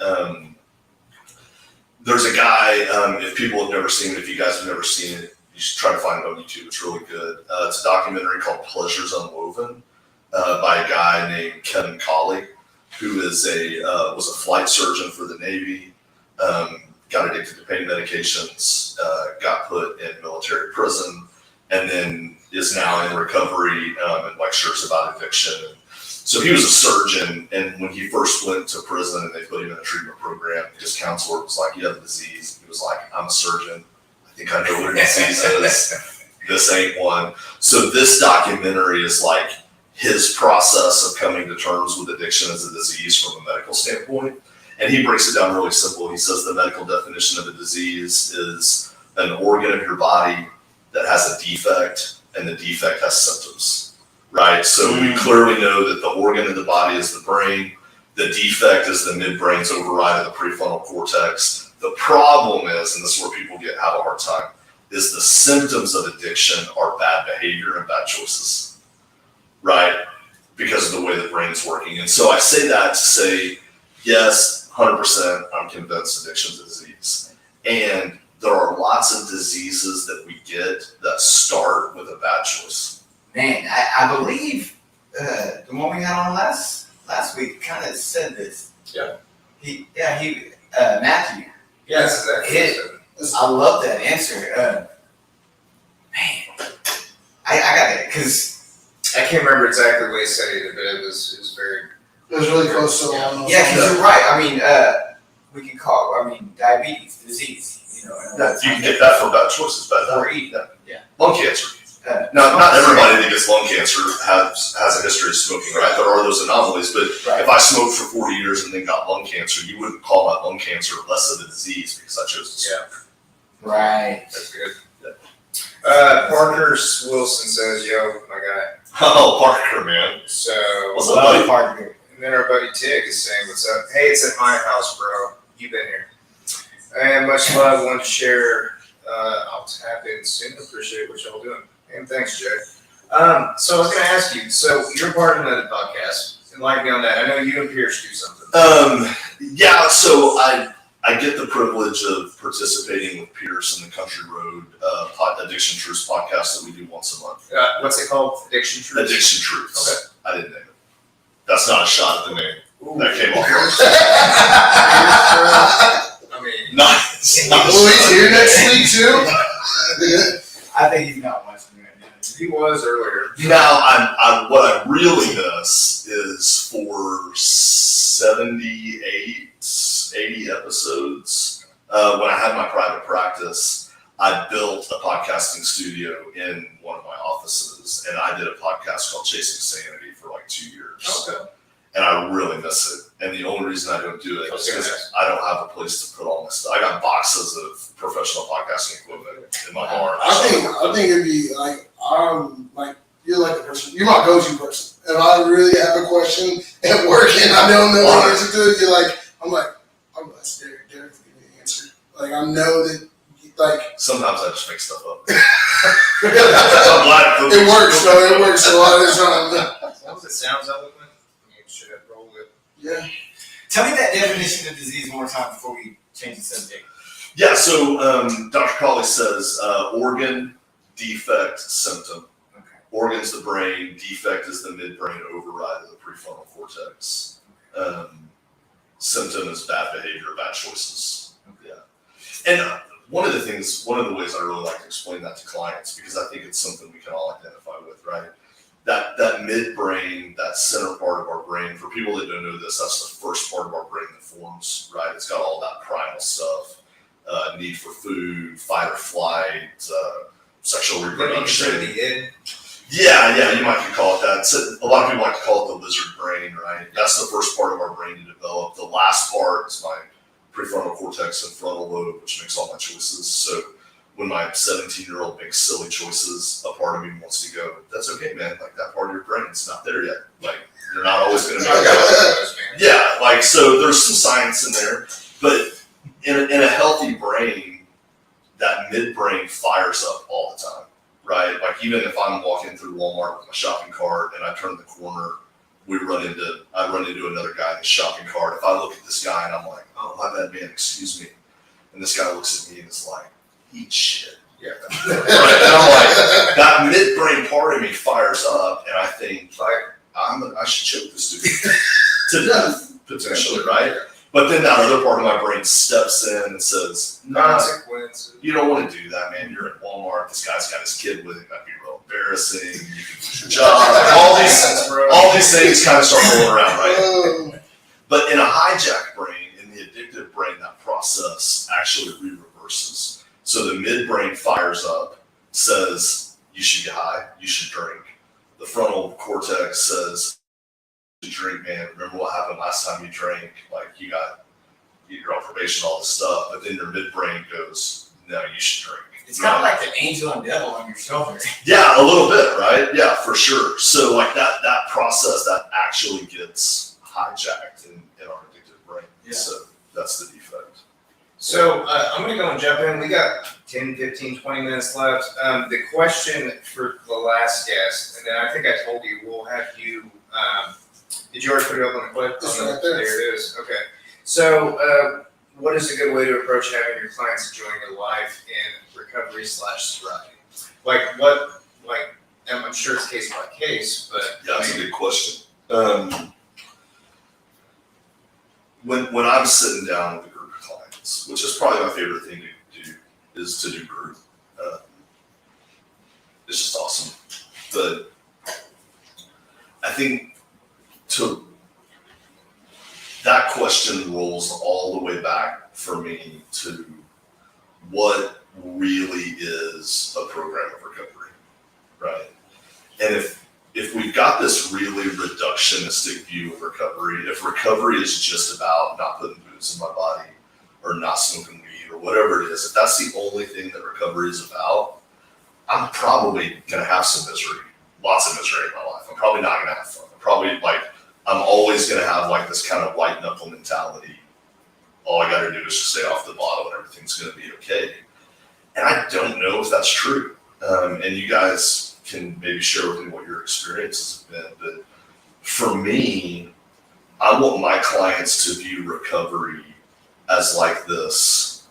There's a guy, if people have never seen it, if you guys have never seen it, you should try to find it on YouTube. It's really good. It's a documentary called Pleasures Unwoven by a guy named Kevin Colley, who is was a flight surgeon for the Navy, got addicted to pain medications, got put in military prison, and then is now in recovery and shares about addiction. So he was a surgeon, and when he first went to prison and they put him in a treatment program, his counselor was like, "You have a disease." He was like, "I'm a surgeon. I think I know what a disease is. This ain't one." So this documentary is his process of coming to terms with addiction as a disease from a medical standpoint. And he breaks it down really simple. He says the medical definition of a disease is an organ of your body that has a defect, and the defect has symptoms, right? So we clearly know that the organ of the body is the brain. The defect is the midbrain's override of the prefrontal cortex. The problem is, and this is where people have a hard time, is the symptoms of addiction are bad behavior and bad choices, right? Because of the way the brain's working. And so I say that to say, yes, 100%, I'm convinced addiction's a disease. And there are lots of diseases that we get that start with a bad choice. Man, I believe the one we had on last week kind of said this. Yeah. Matthew. Yes, exactly. I love that answer. Man, I got it because I can't remember exactly what he said either, but it was very. It was really close to yeah, because you're right. I mean, we can call diabetes disease. You can get that for bad choices, bad or eat. Yeah. Lung cancer. Not everybody that gets lung cancer has a history of smoking, right? There are those anomalies, but if I smoked for 40 years and then got lung cancer, you wouldn't call my lung cancer less of a disease because I chose to smoke. Yeah. Right. That's good. Parker Wilson says, "Yo, my guy." Oh, Parker, man. So what's up, buddy? Parker. And then our buddy Tig is saying, "What's up? Hey, it's at my house, bro. You've been here. And much love. Want to share. I'll tap in soon. Appreciate what y'all doing. And thanks, Jay. So I was going to ask you. So you're part of another podcast. Enlighten me on that. I know you and Pierce do something. Yeah. So I get the privilege of participating with Pierce in the Country Road Addiction Truths podcast that we do once a month. What's it called? Addiction Truths? Addiction Truths. Okay. I didn't name it. That's not a shot at the name. Ooh. That came off. I mean, Nice. Well, he's here next week too. I think he's not watching right now. he was earlier. Now, what I really miss is for 78, 80 episodes, when I had my private practice, I built a podcasting studio in one of my offices, and I did a podcast called Chasing Sanity for like 2 years. Okay. And I really miss it. And the only reason I don't do it is because I don't have a place to put all my stuff. I got boxes of professional podcasting equipment in my barn. I think it'd be like, you're like the person, you're my go-to person. If I really have a question at work and I don't know the answer to it, I'm like, I'm gonna ask Derek to give me the answer. Like, I know that, sometimes I just make stuff up. I'm glad it works, though. It works a lot of the time. As long as it sounds eloquent, you should have rolled it. Yeah. Tell me that definition of disease one more time before we change the subject. Yeah, so Dr. Colley says organ, defect, symptom. Okay. Organ's the brain, defect is the midbrain override of the prefrontal cortex. Symptom is bad behavior, bad choices. Okay. Yeah. And one of the ways I really like to explain that to clients, because I think it's something we can all identify with, right? That midbrain, that center part of our brain, for people that don't know this, that's the first part of our brain that forms, right? It's got all that primal stuff, need for food, fight or flight, sexual reproduction. Yeah, you might call it that. So a lot of people like to call it the lizard brain, right? That's the first part of our brain to develop. The last part is my prefrontal cortex and frontal lobe, which makes all my choices. So when my 17-year-old makes silly choices, a part of me wants to go, that's okay, man. Like, that part of your brain's not there yet. Like, you're not always going to make that. Yeah, like, so there's some science in there. But in a healthy brain, that midbrain fires up all the time, right? Like, even if I'm walking through Walmart with my shopping cart and I turn the corner, I run into another guy in the shopping cart. If I look at this guy and I'm like, oh, my bad, man, excuse me. And this guy looks at me and is like, eat shit. Yeah. Right? And I'm like, that midbrain part of me fires up, and I think, I should choke this dude to death, potentially, right? But then that other part of my brain steps in and says, consequences. You don't want to do that, man. You're at Walmart. This guy's got his kid with him. That'd be real embarrassing. You can lose your job. All these things kind of start rolling around, right? But in a hijack brain, in the addictive brain, that process actually reverses. So the midbrain fires up, says you should get high, you should drink. the frontal cortex says, drink, man, remember what happened last time you drank, like you're on probation, all this stuff, but then your midbrain goes, no, you should drink. It's kind of like the angel and devil on your shoulder. Yeah, a little bit, right? Yeah, for sure. So like that process that actually gets hijacked in our addictive brain. Yeah. So that's the defect. So I'm going to go and jump in. We got 10, 15, 20 minutes left. The question for the last guest, and then I think I told you we'll have you. Did you already put it up on the clip? It's right there. There it is. Okay. So what is a good way to approach having your clients enjoying their life in recovery/sobriety? I'm sure it's case by case, but Yeah, that's a good question. When I'm sitting down with a group of clients, which is probably my favorite thing to do, is to do group. It's just awesome. But I think that question rolls all the way back for me to what really is a program of recovery, right? And if we've got this really reductionistic view of recovery, if recovery is just about not putting booze in my body or not smoking weed or whatever it is, if that's the only thing that recovery is about, I'm probably gonna have some misery, lots of misery in my life. I'm probably not gonna have fun. I'm always gonna have like this kind of white knuckle mentality. All I gotta do is just stay off the bottle and everything's gonna be okay. And I don't know if that's true. And you guys can maybe share with me what your experiences have been. But for me, I want my clients to view recovery as like this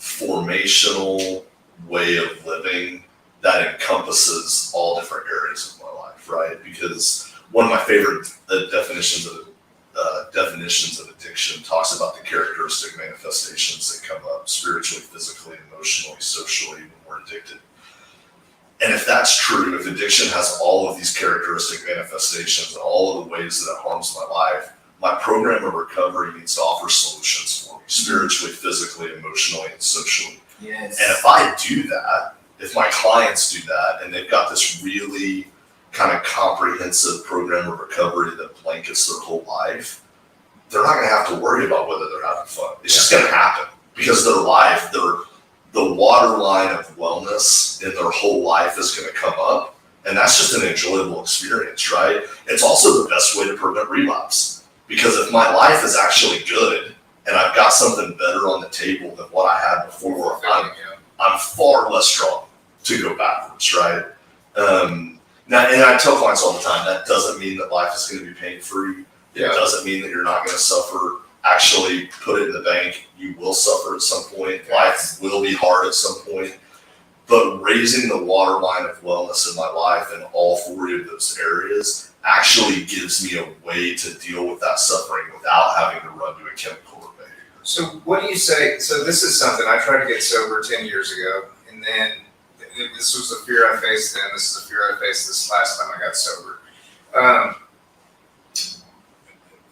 formational way of living that encompasses all different areas of my life, right? Because one of my favorite definitions of addiction talks about the characteristic manifestations that come up spiritually, physically, emotionally, socially when we're addicted. And if that's true, if addiction has all of these characteristic manifestations and all of the ways that it harms my life, my program of recovery needs to offer solutions for me, spiritually, physically, emotionally, and socially. Yes. And if I do that, if my clients do that, and they've got this really kind of comprehensive program of recovery that blankets their whole life, they're not going to have to worry about whether they're having fun. It's just going to happen because their life, the waterline of wellness in their whole life is going to come up. And that's just an enjoyable experience, right? It's also the best way to prevent relapse, because if my life is actually good and I've got something better on the table than what I had before, I'm far less strong to go backwards, right? Now, and I tell clients all the time, that doesn't mean that life is going to be pain-free. It doesn't mean that you're not going to suffer. Actually, put it in the bank. You will suffer at some point. Life will be hard at some point. But raising the waterline of wellness in my life in all 4 of those areas actually gives me a way to deal with that suffering without having to run to a chemical or behavior. So what do you say? So this is something I tried to get sober 10 years ago, and then this was the fear I faced then. This is the fear I faced this last time I got sober.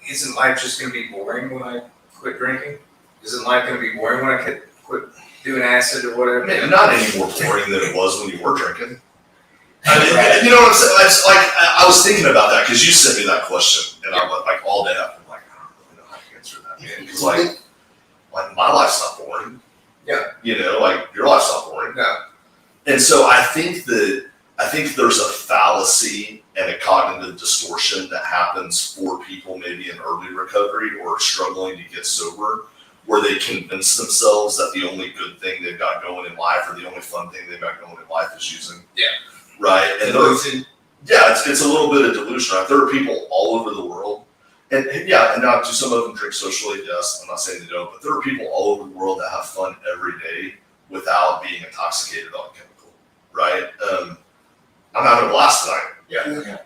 Isn't life just going to be boring when I quit drinking? Isn't life going to be boring when I quit doing acid or whatever? Man, not any more boring than it was when you were drinking. I mean, you know what I'm saying? It's like, I was thinking about that because you sent me that question, and I went like all day up. I'm like, I don't really know how to answer that, man. Because like my life's not boring. Yeah. You know, like your life's not boring. No. And so I think there's a fallacy and a cognitive distortion that happens for people maybe in early recovery or struggling to get sober, where they convince themselves that the only good thing they've got going in life or the only fun thing they've got going in life is using. Yeah. Right. And it's a little bit of delusion. Right? There are people all over the world. And now do some of them drink socially? Yes. I'm not saying they don't, but there are people all over the world that have fun every day without being intoxicated on chemical. Right. I'm having a blast tonight. Yeah.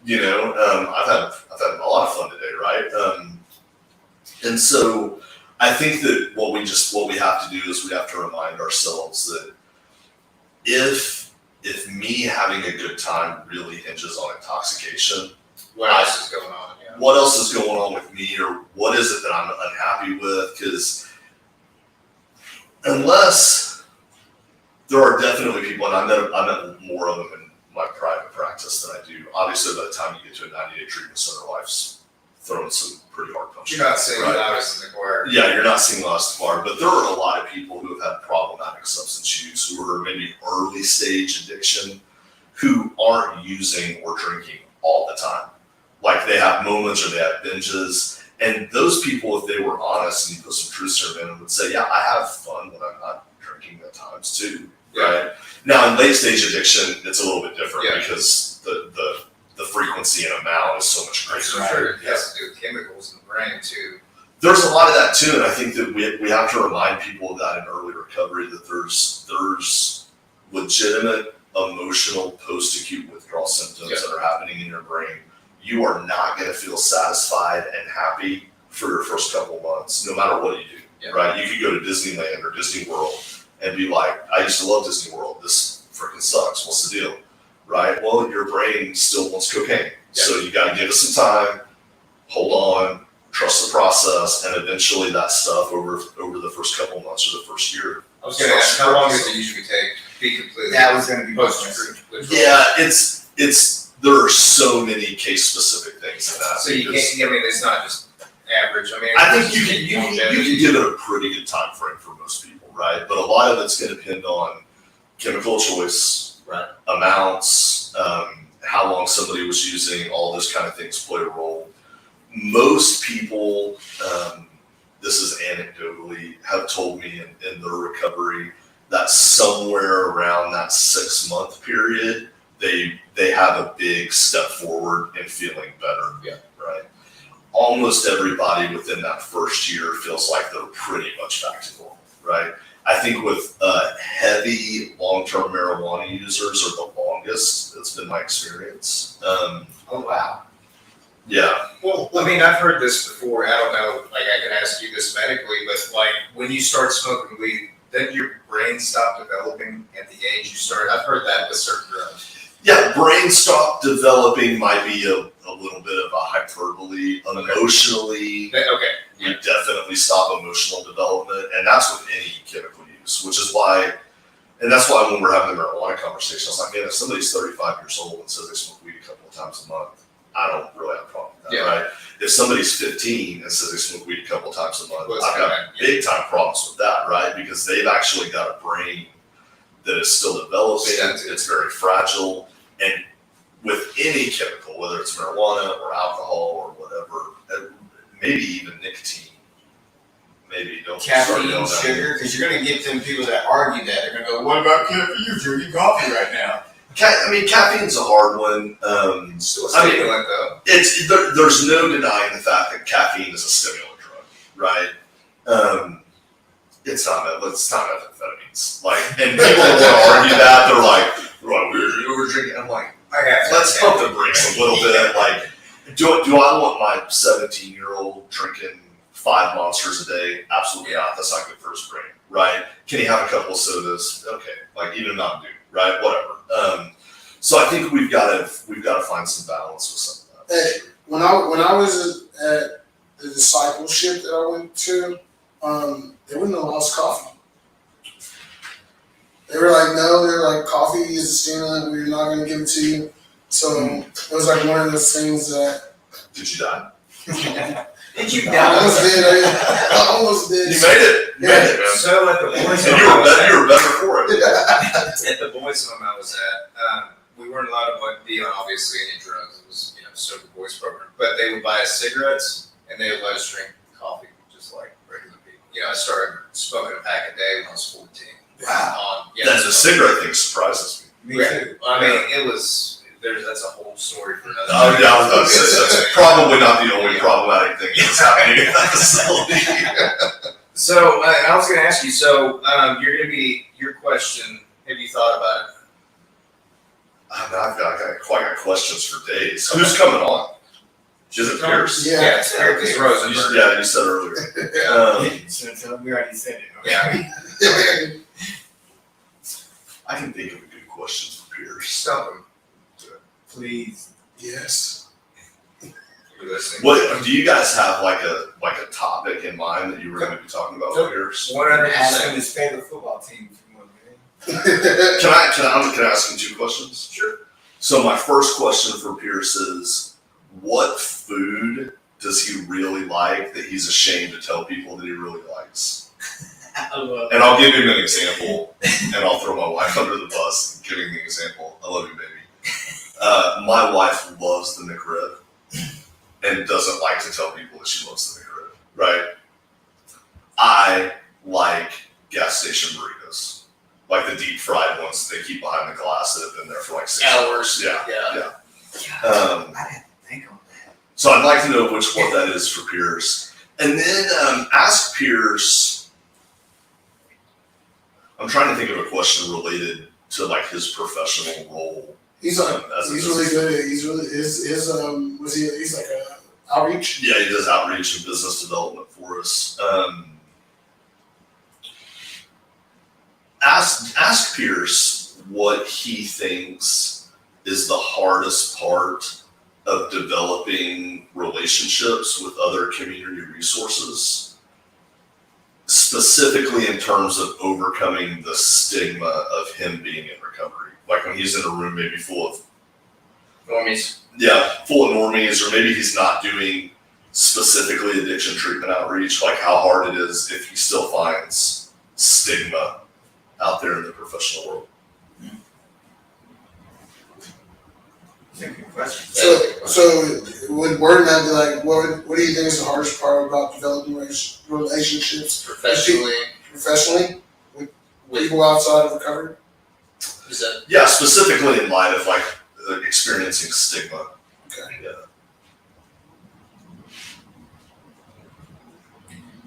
You know, I've had a lot of fun today, right? And so I think that what we have to do is we have to remind ourselves that if me having a good time really hinges on intoxication, What else is going on? Yeah. what else is going on with me, or what is it that I'm unhappy with? Because unless there are definitely people, and I met more of them my private practice that I do. Obviously, by the time you get to a 90-day treatment center, life's throwing some pretty hard punches. You're not seeing right? loudest in the choir. Yeah, you're not seeing lots of bar, but there are a lot of people who have had problematic substance use, who are maybe early stage addiction, who aren't using or drinking all the time. Like they have moments or they have binges. And those people, if they were honest and you put some truth serum in, would say, yeah, I have fun when I'm not drinking at times too. Right? Now in late stage addiction, it's a little bit different because the frequency and amount is so much greater. I'm sure it has to do with chemicals in the brain too. There's a lot of that too, and I think that we have to remind people of that in early recovery, that there's legitimate emotional post-acute withdrawal symptoms that are happening in your brain. You are not going to feel satisfied and happy for your first couple of months, no matter what you do, right? You could go to Disneyland or Disney World and be like, I used to love Disney World. This freaking sucks. What's the deal? Right? Well, your brain still wants cocaine. So you got to give it some time, hold on, trust the process, and eventually that stuff over the first couple of months or the first year. I was going to ask, how long does it usually take to be completely? That was going to be post-treatment. Yeah, it's there are so many case specific things in that. So you can't. I mean, it's not just average. I mean, I think you can give it a pretty good time frame for most people, right? But a lot of it's going to depend on chemical choice, right? Amounts, how long somebody was using, all those kind of things play a role. Most people, this is anecdotally, have told me in their recovery that somewhere around that 6-month period, they have a big step forward in feeling better. Yeah. Right. Almost everybody within that first year feels like they're pretty much back to normal. Right. I think with heavy long-term marijuana users are the longest. That's been my experience. Oh wow. Yeah. Well, I mean, I've heard this before. I don't know. Like, I can ask you this medically, but like, when you start smoking weed, then your brain stop developing at the age you start. I've heard that with certain drugs. Yeah, brain stop developing might be a little bit of a hyperbole. Emotionally, you definitely stop emotional development, and that's with any chemical use, which is why, and that's why when we're having the marijuana conversation, I was like, man, if somebody's 35 years old and says they smoke weed a couple of times a month, I don't really have a problem with that, right? If somebody's 15 and says they smoke weed a couple of times a month, I've got big time problems with that, right? Because they've actually got a brain that is still developing, it's very fragile, and with any chemical, whether it's marijuana or alcohol or whatever, maybe even nicotine, maybe don't start Caffeine, doing sugar, because you're going to get them people that argue that. They're going to go, what about caffeine? You're drinking coffee right now. I mean, caffeine's a hard one. Still a stimulant, though. There's no denying the fact that caffeine is a stimulant drug, right? It's not methamphetamines. Like, and people want to argue that. They're like, right, we were drinking. I'm like, let's pump the brakes a little bit. Like, do I want my 17-year-old drinking 5 monsters a day? Absolutely not. That's not good for his brain, right? Can he have a couple of sodas? Okay, like even Mountain Dew, right? Whatever. So I think we've got to find some balance with some of that. Hey, when I was at the discipleship that I went to, they wouldn't allow us coffee. They were like, no, they're like, coffee is a stimulant. We're not going to give it to you. So it was like one of those things that. Did you die? Did you I die? almost did. You made it. You made it, man. So at the boys' And home, you were better for it. at the boys' home I was at, we weren't allowed to be on obviously any drugs. It was sober boys program, but they would buy us cigarettes and they would let us drink coffee just like regular people. I started smoking a pack a day when I was 14. Wow. That's a cigarette thing surprises me. Me too. I mean, it was. That's a whole story for another. Oh yeah, I was about to say that's probably not the only problematic thing that's happening at that facility. So I was going to ask you. So you're going to be your question. Have you thought about it? I've got questions for days. Who's coming on? Is it Pierce? Yeah. It's Pierce Rosenberg. You said earlier. We already said it. Yeah. I can think of a good question for Pierce. Stump him. Please. Yes. You're listening. What do you guys have like a topic in mind that you were going to be talking about with Pierce? 100%. Ask him his favorite football team if you want, man. Can I ask him 2 questions? Sure. So my first question for Pierce is, what food does he really like that he's ashamed to tell people that he really likes? And I'll give him an example, and I'll throw my wife under the bus giving the example. I love you, baby. My wife loves the McRib and doesn't like to tell people that she loves the McRib, right? I like gas station burritos, like the deep fried ones that they keep behind the glass that have been there for like 6 hours. Yeah. I didn't think on that. So I'd like to know what that is for Pierce. And then ask Pierce, I'm trying to think of a question related to like his professional role. He's really good at, he's like a outreach. Yeah, he does outreach and business development for us. Ask Pierce what he thinks is the hardest part of developing relationships with other community resources, specifically in terms of overcoming the stigma of him being in recovery. Like when he's in a room maybe full of Normies. Yeah, full of normies, or maybe he's not doing specifically addiction treatment outreach, like how hard it is if he still finds stigma out there in the professional world. Good question. So would word that be like, what do you think is the hardest part about developing relationships professionally with people outside of recovery? Yeah, specifically in light of like experiencing stigma. Okay. Yeah.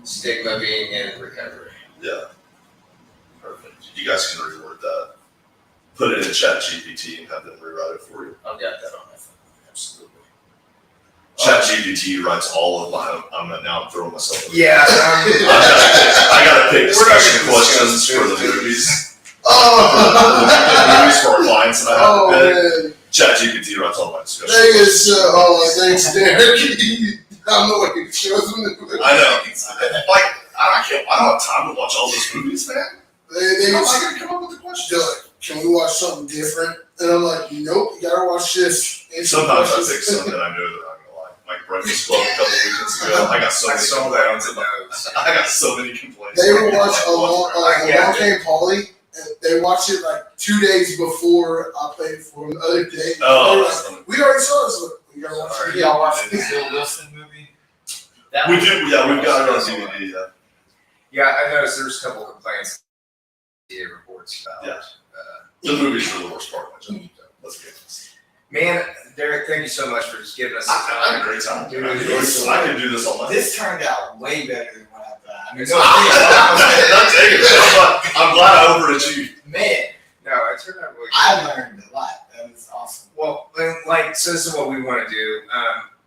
Stigma being in recovery. Yeah. Perfect. You guys can reword that. Put it in ChatGPT and have them rewrite it for you. I've got that on my phone. Absolutely. ChatGPT writes all of my. I'm throwing myself. Yeah. I gotta pick discussion questions for the movies. Movies for our clients, and I have to pick. ChatGPT writes all my discussion questions. Thanks, Derek. I know what he shows them. I know. Like I don't have time to watch all those movies, man. They I'm not gonna come up with the questions. like, can we watch something different? And I'm like, nope, you gotta watch this. Sometimes I pick something that I know that I'm gonna like. Like Breakfast Club a couple weekends ago. I got so many complaints. I got so many complaints. They would watch Along Came Polly. And they watched it like 2 days before I played for them the other day. Oh, like, that's funny. we already saw this. We gotta watch it. Y'all watch the Bill Wilson movie? We do, yeah, we've got it on DVD, yeah. Yeah, I noticed there was a couple complaints. Reports about. Yeah. The movies are the worst part of my job. Let's be honest. Man, Derek, thank you so much for just giving us the I had a time. great time. Dude, I could do this all night. This turned out way better than what I thought. I mean, Not taking it. I'm glad I overachieved. man, No, it turned out really good. I learned a lot. That was awesome. Well, like, so this is what we want to do.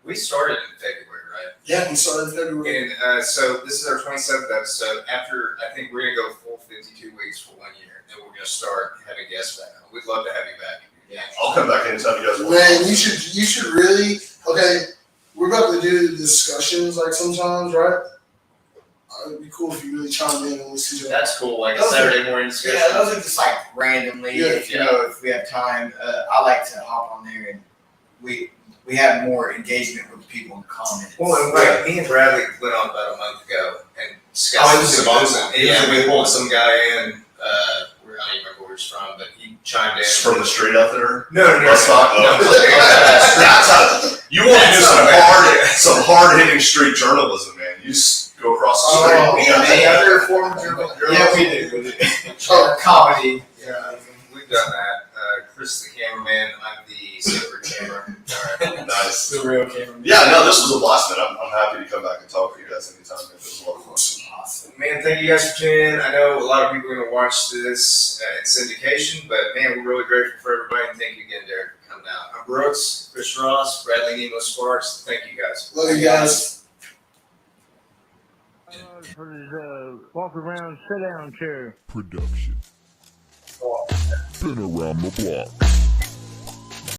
We started in February, right? Yeah, we started in February. And so this is our 27th episode. After, I think we're going to go full 52 weeks for 1 year. And then we're going to start having guests back on. We'd love to have you back. Yeah. I'll come back anytime you guys want. Man, you should really, okay, we're about to do the discussions like sometimes, right? It'd be cool if you really chimed in and we see that. That's cool. Like a Those are- Saturday morning discussion. Yeah, those are just like randomly. Yeah, if we have time, I like to hop on there and we have more engagement with people in the comments. Well, and like me and Bradley went on about a month ago and discussed Oh, it was some awesome. Yeah, we pulled some guy in. I don't even remember where he's from, but he chimed in. It's from the street out there. No. That's not. No. That's how, you want to do some hard hitting street journalism, man. You just go across the street. Oh, We Yeah. have any other form of journalism? Yeah, we do. Comedy. Yeah, we've done that. Chris the cameraman, I'm the super camera. Nice. The real camera. Yeah, no, this was a blast, man. I'm happy to come back and talk to you guys anytime. It was a lot of fun. Awesome. Man, thank you guys for tuning in. I know a lot of people are going to watch this in syndication, but man, we're really grateful for everybody. And thank you again, Derek, for coming out. I'm Brooks, Chris Ross, Bradley Nemo Sparks. Thank you guys. Love you guys. For this walk around sit down chair. Production. Been around the block.